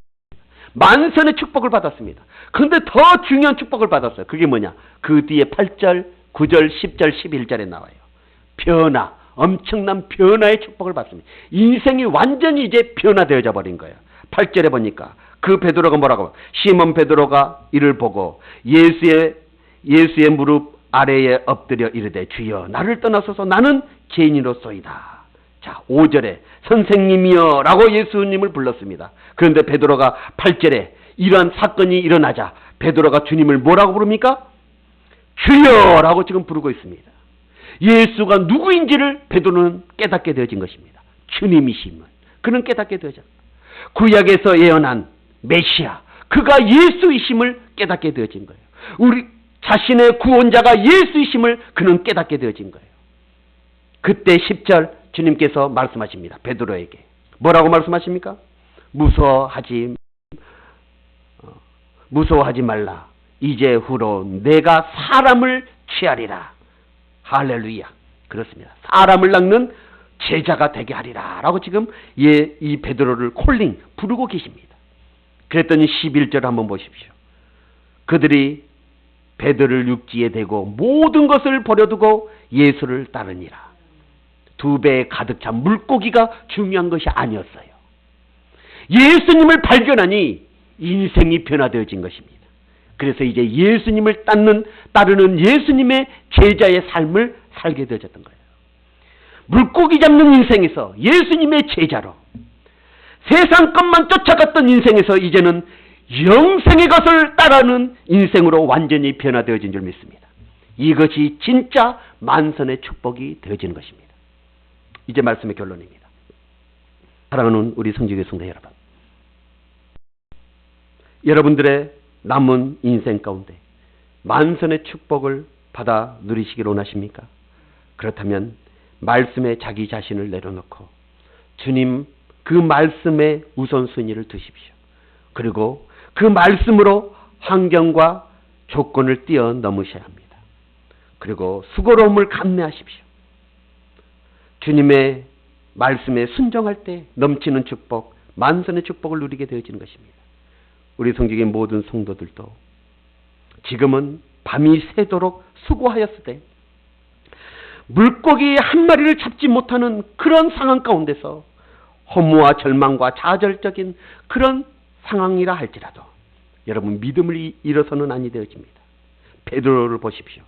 만선의 축복을 받았습니다. 그런데 더 중요한 축복을 받았어요. 그게 뭐냐? 그 뒤에 8절, 9절, 10절, 11절에 나와요. 변화, 엄청난 변화의 축복을 받습니다. 인생이 완전히 이제 변화되어져 버린 거예요. 8절에 보니까 그 베드로가 뭐라고? 시몬 베드로가 이를 보고 예수의 무릎 아래에 엎드려 이르되 주여 나를 떠나소서 나는 죄인이로소이다. 자, 5절에 선생님이여 라고 예수님을 불렀습니다. 그런데 베드로가 8절에 이러한 사건이 일어나자 베드로가 주님을 뭐라고 부릅니까? 주여 라고 지금 부르고 있습니다. 예수가 누구인지를 베드로는 깨닫게 되어진 것입니다. 주님이심을 그는 깨닫게 되어졌다. 구약에서 예언한 메시아 그가 예수이심을 깨닫게 되어진 거예요. 우리 자신의 구원자가 예수이심을 그는 깨닫게 되어진 거예요. 그때 10절 주님께서 말씀하십니다. 베드로에게 뭐라고 말씀하십니까? 무서워하지 말라. 이제 후로 내가 사람을 취하리라. 할렐루야. 그렇습니다. 사람을 낚는 제자가 되게 하리라 라고 지금 이 베드로를 콜링 부르고 계십니다. 그랬더니 11절 한번 보십시오. 그들이 베드로를 육지에 대고 모든 것을 버려두고 예수를 따르니라. 2배에 가득 찬 물고기가 중요한 것이 아니었어요. 예수님을 발견하니 인생이 변화되어진 것입니다. 그래서 이제 예수님을 따르는 예수님의 제자의 삶을 살게 되어졌던 거예요. 물고기 잡는 인생에서 예수님의 제자로 세상 것만 쫓아갔던 인생에서 이제는 영생의 것을 따르는 인생으로 완전히 변화되어진 줄 믿습니다. 이것이 진짜 만선의 축복이 되어지는 것입니다. 이제 말씀의 결론입니다. 사랑하는 우리 성지교회 성도 여러분, 여러분들의 남은 인생 가운데 만선의 축복을 받아 누리시길 원하십니까? 그렇다면 말씀에 자기 자신을 내려놓고 주님 그 말씀에 우선순위를 두십시오. 그리고 그 말씀으로 환경과 조건을 뛰어넘으셔야 합니다. 그리고 수고로움을 감내하십시오. 주님의 말씀에 순종할 때 넘치는 축복, 만선의 축복을 누리게 되어지는 것입니다. 우리 성직의 모든 성도들도 지금은 밤이 새도록 수고하였을 때 물고기 한 마리를 잡지 못하는 그런 상황 가운데서 허무와 절망과 좌절적인 그런 상황이라 할지라도 여러분 믿음을 잃어서는 아니 되어집니다. 베드로를 보십시오.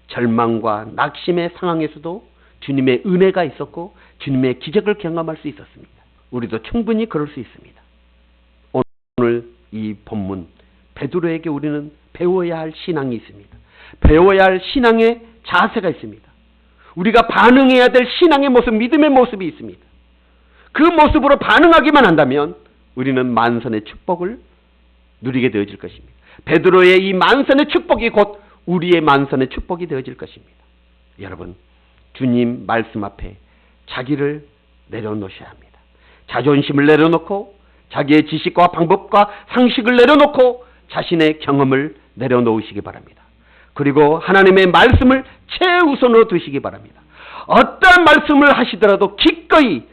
절망과 낙심의 상황에서도 주님의 은혜가 있었고 주님의 기적을 경험할 수 있었습니다. 우리도 충분히 그럴 수 있습니다. 오늘 이 본문 베드로에게 우리는 배워야 할 신앙이 있습니다. 배워야 할 신앙의 자세가 있습니다. 우리가 반응해야 될 신앙의 모습, 믿음의 모습이 있습니다. 그 모습으로 반응하기만 한다면 우리는 만선의 축복을 누리게 되어질 것입니다. 베드로의 이 만선의 축복이 곧 우리의 만선의 축복이 되어질 것입니다. 여러분, 주님 말씀 앞에 자기를 내려놓으셔야 합니다. 자존심을 내려놓고 자기의 지식과 방법과 상식을 내려놓고 자신의 경험을 내려놓으시기 바랍니다. 그리고 하나님의 말씀을 최우선으로 두시기 바랍니다. 어떠한 말씀을 하시더라도 기꺼이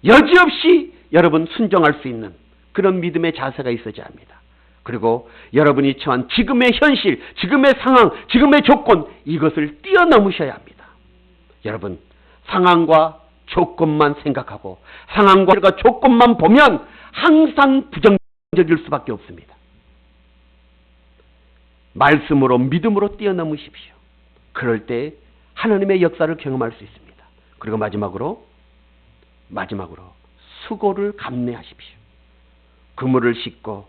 여지없이 여러분 순종할 수 있는 그런 믿음의 자세가 있어야 합니다. 그리고 여러분이 처한 지금의 현실, 지금의 상황, 지금의 조건 이것을 뛰어넘으셔야 합니다. 여러분 상황과 조건만 생각하고 상황과 조건만 보면 항상 부정적일 수밖에 없습니다. 말씀으로 믿음으로 뛰어넘으십시오. 그럴 때 하나님의 역사를 경험할 수 있습니다. 그리고 마지막으로 수고를 감내하십시오. 그물을 싣고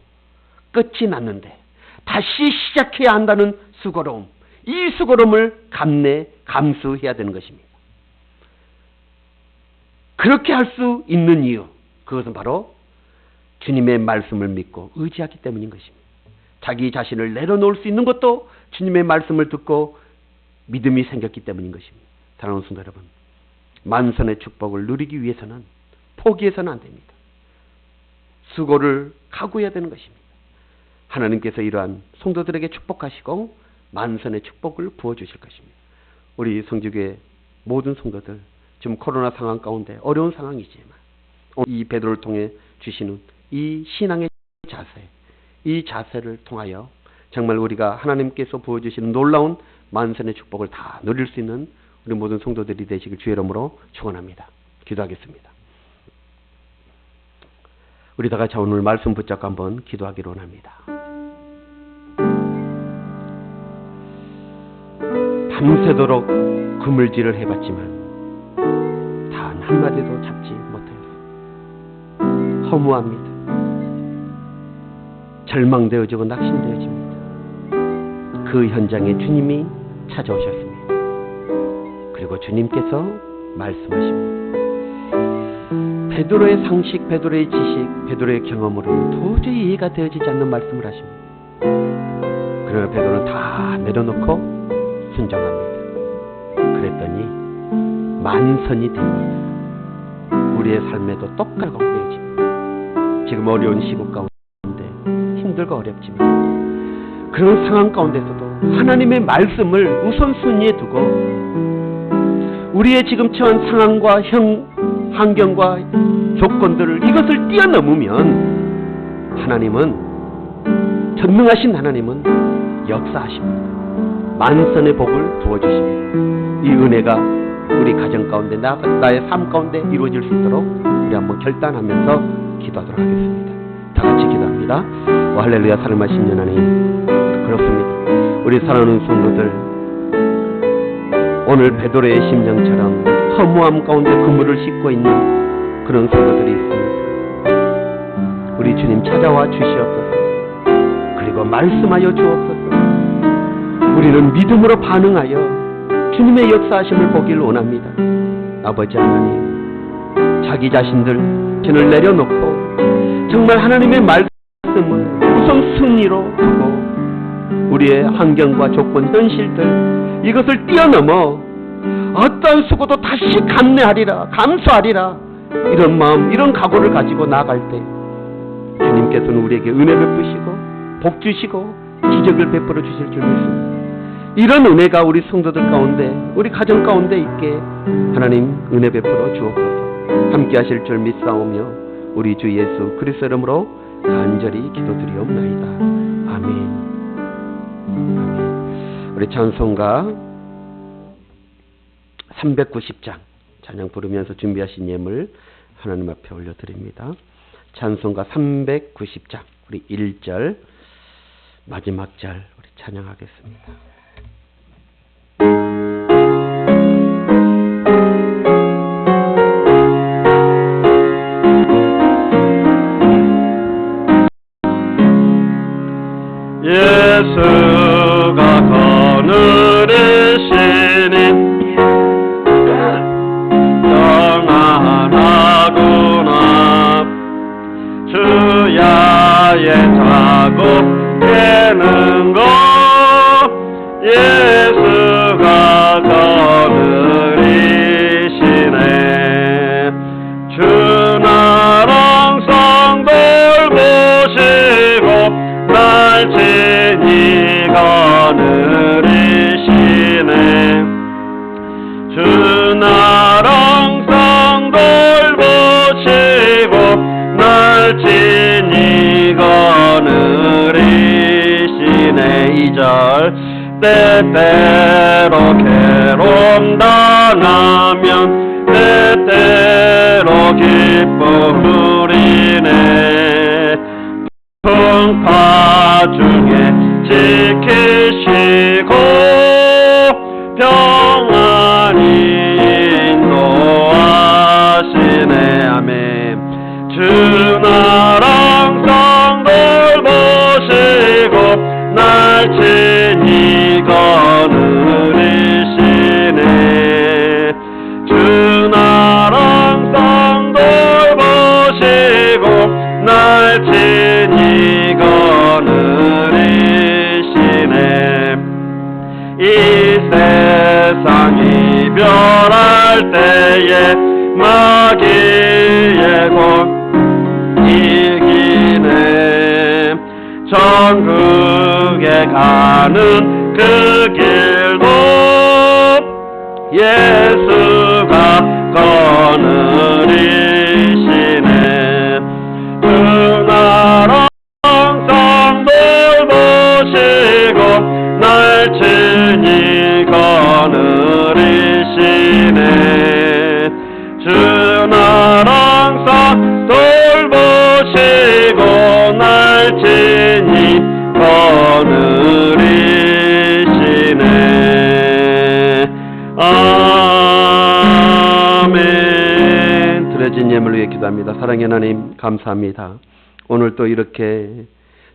끝이 났는데 다시 시작해야 한다는 수고로움, 이 수고로움을 감수해야 되는 것입니다. 그렇게 할 수 있는 이유, 그것은 바로 주님의 말씀을 믿고 의지하기 때문인 것입니다. 자기 자신을 내려놓을 수 있는 것도 주님의 말씀을 듣고 믿음이 생겼기 때문인 것입니다. 사랑하는 성도 여러분, 만선의 축복을 누리기 위해서는 포기해서는 안 됩니다. 수고를 각오해야 되는 것입니다. 하나님께서 이러한 성도들에게 축복하시고 만선의 축복을 부어주실 것입니다. 우리 성지교회 모든 성도들 지금 코로나 상황 가운데 어려운 상황이지만 이 베드로를 통해 주시는 이 신앙의 자세, 이 자세를 통하여 정말 우리가 하나님께서 부어주시는 놀라운 만선의 축복을 다 누릴 수 있는 우리 모든 성도들이 되시길 주의 이름으로 축원합니다. 기도하겠습니다. 우리 다 같이 오늘 말씀 붙잡고 한번 기도하기로 합니다. 밤새도록 그물질을 해봤지만 단 한마디도 잡지 못하였습니다. 허무합니다. 절망되어지고 낙심되어집니다. 그 현장에 주님이 찾아오셨습니다. 그리고 주님께서 말씀하십니다. 베드로의 상식, 베드로의 지식, 베드로의 경험으로는 도저히 이해가 되어지지 않는 말씀을 하십니다. 그러나 베드로는 다 내려놓고 순종합니다. 그랬더니 만선이 됩니다. 우리의 삶에도 똑같고 되어집니다. 지금 어려운 시국 가운데 힘들고 어렵지만 그런 상황 가운데서도 하나님의 말씀을 우선순위에 두고 우리의 지금 처한 상황과 환경과 조건들을 이것을 뛰어넘으면 하나님은, 전능하신 하나님은 역사하십니다. 만선의 복을 부어주십니다. 이 은혜가 우리 가정 가운데 나의 삶 가운데 이루어질 수 있도록 우리 한번 결단하면서 기도하도록 하겠습니다. 다 같이 기도합니다. 오, 할렐루야. 사랑하신 하나님, 그렇습니다. 우리 사랑하는 성도들, 오늘 베드로의 심정처럼 허무함 가운데 그물을 싣고 있는 그런 성도들이 있습니다. 우리 주님 찾아와 주시옵소서. 그리고 말씀하여 주옵소서. 우리는 믿음으로 반응하여 주님의 역사하심을 보기를 원합니다. 아버지 하나님, 자기 자신들 편을 내려놓고 정말 하나님의 말씀을 우선순위로 두고 우리의 환경과 조건, 현실들 이것을 뛰어넘어 어떠한 수고도 다시 감내하리라, 감수하리라, 이런 마음, 이런 각오를 가지고 나아갈 때 주님께서는 우리에게 은혜 베푸시고 복 주시고 기적을 베풀어 주실 줄 믿습니다. 이런 은혜가 우리 성도들 가운데, 우리 가정 가운데 있게 하나님 은혜 베풀어 주옵소서. 함께 하실 줄 믿사오며 우리 주 예수 그리스도 이름으로 간절히 기도드리옵나이다. 아멘. 아멘. 우리 찬송가 390장 찬양 부르면서 준비하신 예물 하나님 앞에 올려드립니다. 찬송가 390장 우리 1절 마지막 절 우리 찬양하겠습니다. 예수가 거느리시니 영원하구나. 주야의 자고 깨는 것 예수가 거느리시네. 주나랑 성돌 보시고 날 친히 거느리시네. 주나랑 성돌 보시고 날 친히 거느리시네. 2절 때때로 괴로움 당하면 때때로 기쁨 누리네. 풍파 중에 지키시고 평안히 인도하시네. 아멘. 주나랑 성돌 보시고 날 친히 거느리시네. 주나랑 성돌 보시고 날 친히 거느리시네. 이 세상 이별할 때에 마귀의 공 이기네. 천국에 가는 그 길도 예수가 거느리시네. 주나랑 성돌 보시고 날 친히 거느리시네. 주나랑 성돌 보시고 드려진 예물을 위해 기도합니다. 사랑의 하나님 감사합니다. 오늘 또 이렇게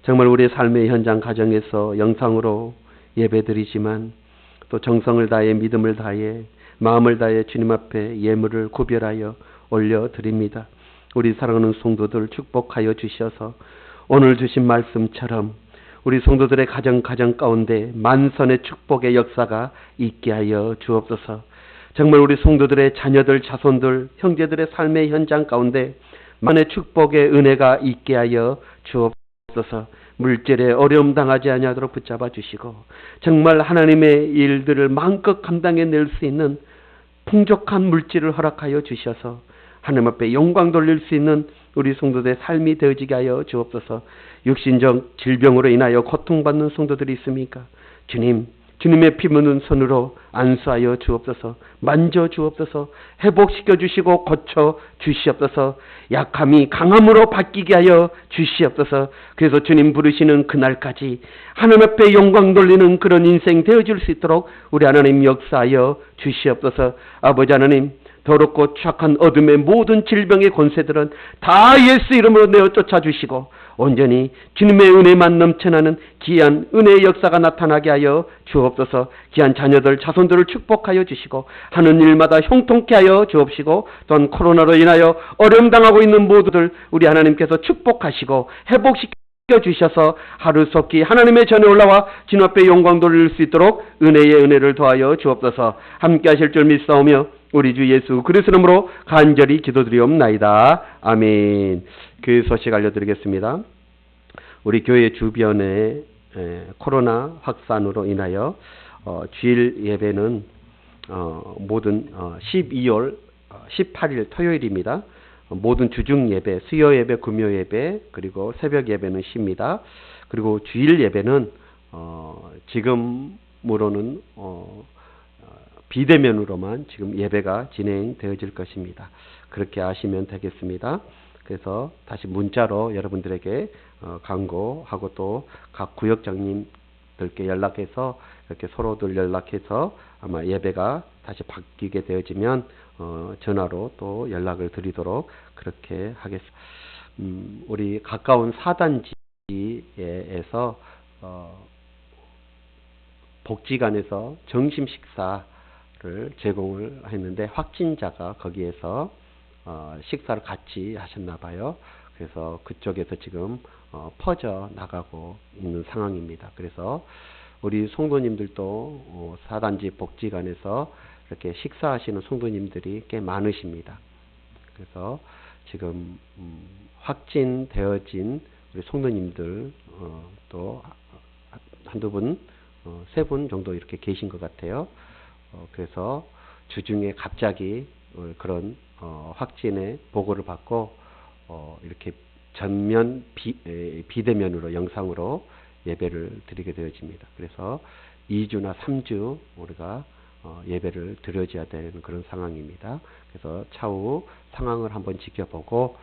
정말 우리의 삶의 현장 가정에서 영상으로 예배드리지만 또 정성을 다해 믿음을 다해 마음을 다해 주님 앞에 예물을 구별하여 올려드립니다. 우리 사랑하는 성도들 축복하여 주셔서 오늘 주신 말씀처럼 우리 성도들의 가정 가운데 만선의 축복의 역사가 있게 하여 주옵소서. 정말 우리 성도들의 자녀들, 자손들, 형제들의 삶의 현장 가운데 만의 축복의 은혜가 있게 하여 주옵소서. 물질에 어려움 당하지 아니하도록 붙잡아 주시고 정말 하나님의 일들을 마음껏 감당해낼 수 있는 풍족한 물질을 허락하여 주셔서 하나님 앞에 영광 돌릴 수 있는 우리 성도들의 삶이 되어지게 하여 주옵소서. 육신적 질병으로 인하여 고통받는 성도들이 있습니까? 주님의 피 묻은 손으로 안수하여 주옵소서. 만져 주옵소서. 회복시켜 주시고 고쳐 주시옵소서. 약함이 강함으로 바뀌게 하여 주시옵소서. 그래서 주님 부르시는 그날까지 하나님 앞에 영광 돌리는 그런 인생 되어질 수 있도록 우리 하나님 역사하여 주시옵소서. 아버지 하나님, 더럽고 추악한 어둠의 모든 질병의 권세들은 다 예수 이름으로 내어 쫓아주시고 온전히 주님의 은혜만 넘쳐나는 귀한 은혜의 역사가 나타나게 하여 주옵소서. 귀한 자녀들, 자손들을 축복하여 주시고 하는 일마다 형통케 하여 주옵시고 또한 코로나로 인하여 어려움 당하고 있는 모두들 우리 하나님께서 축복하시고 회복시켜 주셔서 하루속히 하나님의 전에 올라와 주님 앞에 영광 돌릴 수 있도록 은혜의 은혜를 더하여 주옵소서. 함께 하실 줄 믿사오며 우리 주 예수 그리스도 이름으로 간절히 기도드리옵나이다. 아멘. 교회 소식 알려드리겠습니다. 우리 교회 주변에 코로나 확산으로 인하여 주일 예배는 모든 12월 18일 토요일입니다. 모든 주중 예배, 수요 예배, 금요 예배, 그리고 새벽 예배는 쉽니다. 그리고 주일 예배는 지금으로는 비대면으로만 지금 예배가 진행되어질 것입니다. 그렇게 아시면 되겠습니다. 그래서 다시 문자로 여러분들에게 강구하고 또 각 구역장님들께 연락해서 이렇게 서로들 연락해서 아마 예배가 다시 바뀌게 되어지면 전화로 또 연락을 드리도록 그렇게 하겠습니다. 우리 가까운 사단지에서 복지관에서 점심 식사를 제공을 했는데 확진자가 거기에서 식사를 같이 하셨나 봐요. 그래서 그쪽에서 지금 퍼져 나가고 있는 상황입니다. 그래서 우리 성도님들도 사단지 복지관에서 이렇게 식사하시는 성도님들이 꽤 많으십니다. 그래서 지금 확진되어진 우리 성도님들 또 한두 분, 세 분 정도 이렇게 계신 것 같아요. 그래서 주중에 갑자기 그런 확진의 보고를 받고 이렇게 전면 비대면으로 영상으로 예배를 드리게 되어집니다. 그래서 2주나 3주 우리가 예배를 드려줘야 되는 그런 상황입니다. 그래서 차후 상황을 한번 지켜보고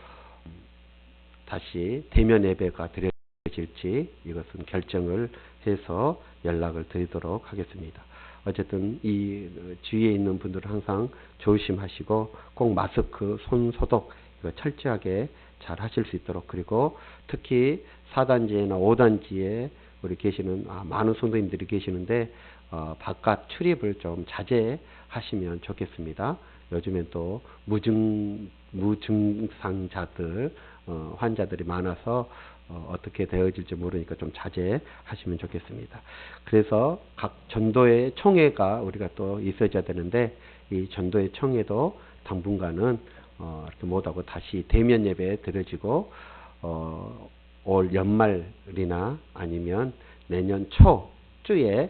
다시 대면 예배가 드려질지 이것은 결정을 해서 연락을 드리도록 하겠습니다. 어쨌든 이 주위에 있는 분들은 항상 조심하시고 꼭 마스크, 손 소독 이거 철저하게 잘 하실 수 있도록, 그리고 특히 4단지나 5단지에 우리 계시는 많은 성도님들이 계시는데 바깥 출입을 좀 자제하시면 좋겠습니다. 요즘엔 또 무증상자들 환자들이 많아서 어떻게 되어질지 모르니까 좀 자제하시면 좋겠습니다. 그래서 각 전도의 총회가 우리가 또 있어야 되는데 이 전도의 총회도 당분간은 이렇게 못하고 다시 대면 예배 드려지고 올 연말이나 아니면 내년 초주에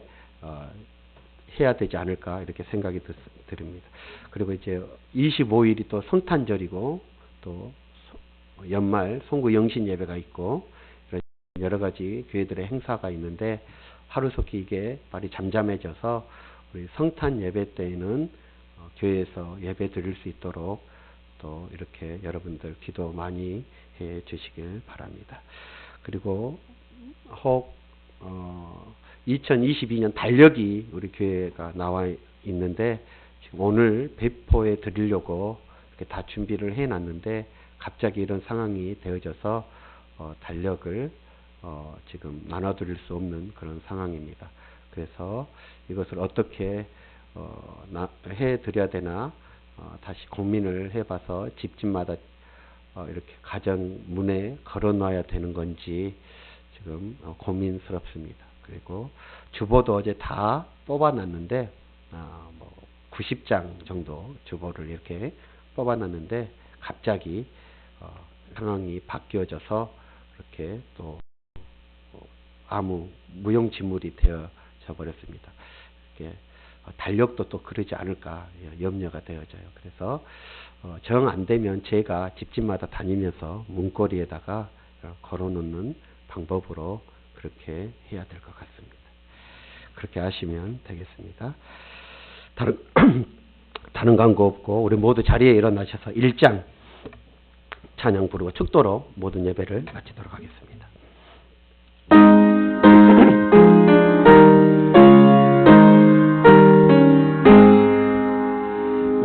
해야 되지 않을까 이렇게 생각이 듭니다. 그리고 이제 25일이 또 성탄절이고 또 연말 송구 영신 예배가 있고 여러 가지 교회들의 행사가 있는데 하루속히 이게 빨리 잠잠해져서 우리 성탄 예배 때에는 교회에서 예배 드릴 수 있도록 또 이렇게 여러분들 기도 많이 해 주시길 바랍니다. 그리고 혹 2022년 달력이 우리 교회가 나와 있는데 지금 오늘 배포해 드리려고 이렇게 다 준비를 해놨는데 갑자기 이런 상황이 되어져서 달력을 지금 나눠드릴 수 없는 그런 상황입니다. 그래서 이것을 어떻게 해드려야 되나 다시 고민을 해봐서 집집마다 이렇게 가정 문에 걸어놔야 되는 건지 지금 고민스럽습니다. 그리고 주보도 어제 다 뽑아놨는데 90장 정도 주보를 이렇게 뽑아놨는데 갑자기 상황이 바뀌어져서 이렇게 또 아무 무용지물이 되어져 버렸습니다. 이렇게 달력도 또 그러지 않을까 염려가 되어져요. 그래서 정 안 되면 제가 집집마다 다니면서 문고리에다가 걸어놓는 방법으로 그렇게 해야 될 것 같습니다. 그렇게 하시면 되겠습니다. 다른 광고 없고 우리 모두 자리에 일어나셔서 1장 찬양 부르고 축도로 모든 예배를 마치도록 하겠습니다.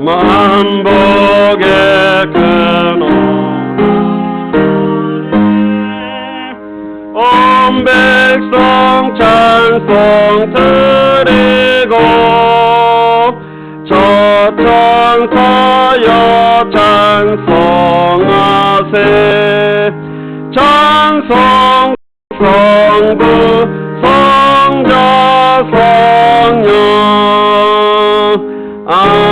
만복의 큰 온 백성 찬송 드리고 저천사여 찬송하세 찬송 성부 성자 성령 아멘.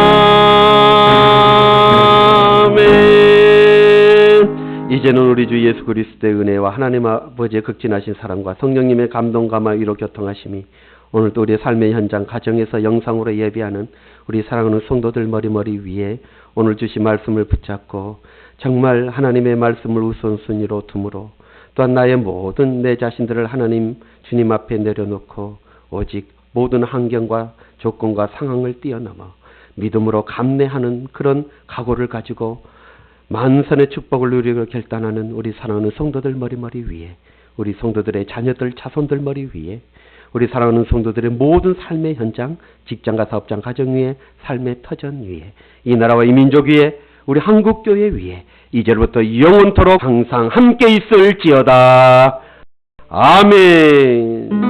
이제는 우리 주 예수 그리스도의 은혜와 하나님 아버지의 극진하신 사랑과 성령님의 감동감화 위로 교통하심이 오늘도 우리의 삶의 현장 가정에서 영상으로 예배하는 우리 사랑하는 성도들 머리머리 위에 오늘 주신 말씀을 붙잡고 정말 하나님의 말씀을 우선순위로 둠으로 또한 나의 모든 내 자신들을 하나님 주님 앞에 내려놓고 오직 모든 환경과 조건과 상황을 뛰어넘어 믿음으로 감내하는 그런 각오를 가지고 만선의 축복을 누리기로 결단하는 우리 사랑하는 성도들 머리머리 위에 우리 성도들의 자녀들 자손들 머리 위에 우리 사랑하는 성도들의 모든 삶의 현장 직장과 사업장 가정 위에 삶의 터전 위에 이 나라와 이 민족 위에 우리 한국교회 위에 이제부터 영원토록 항상 함께 있을지어다. 아멘.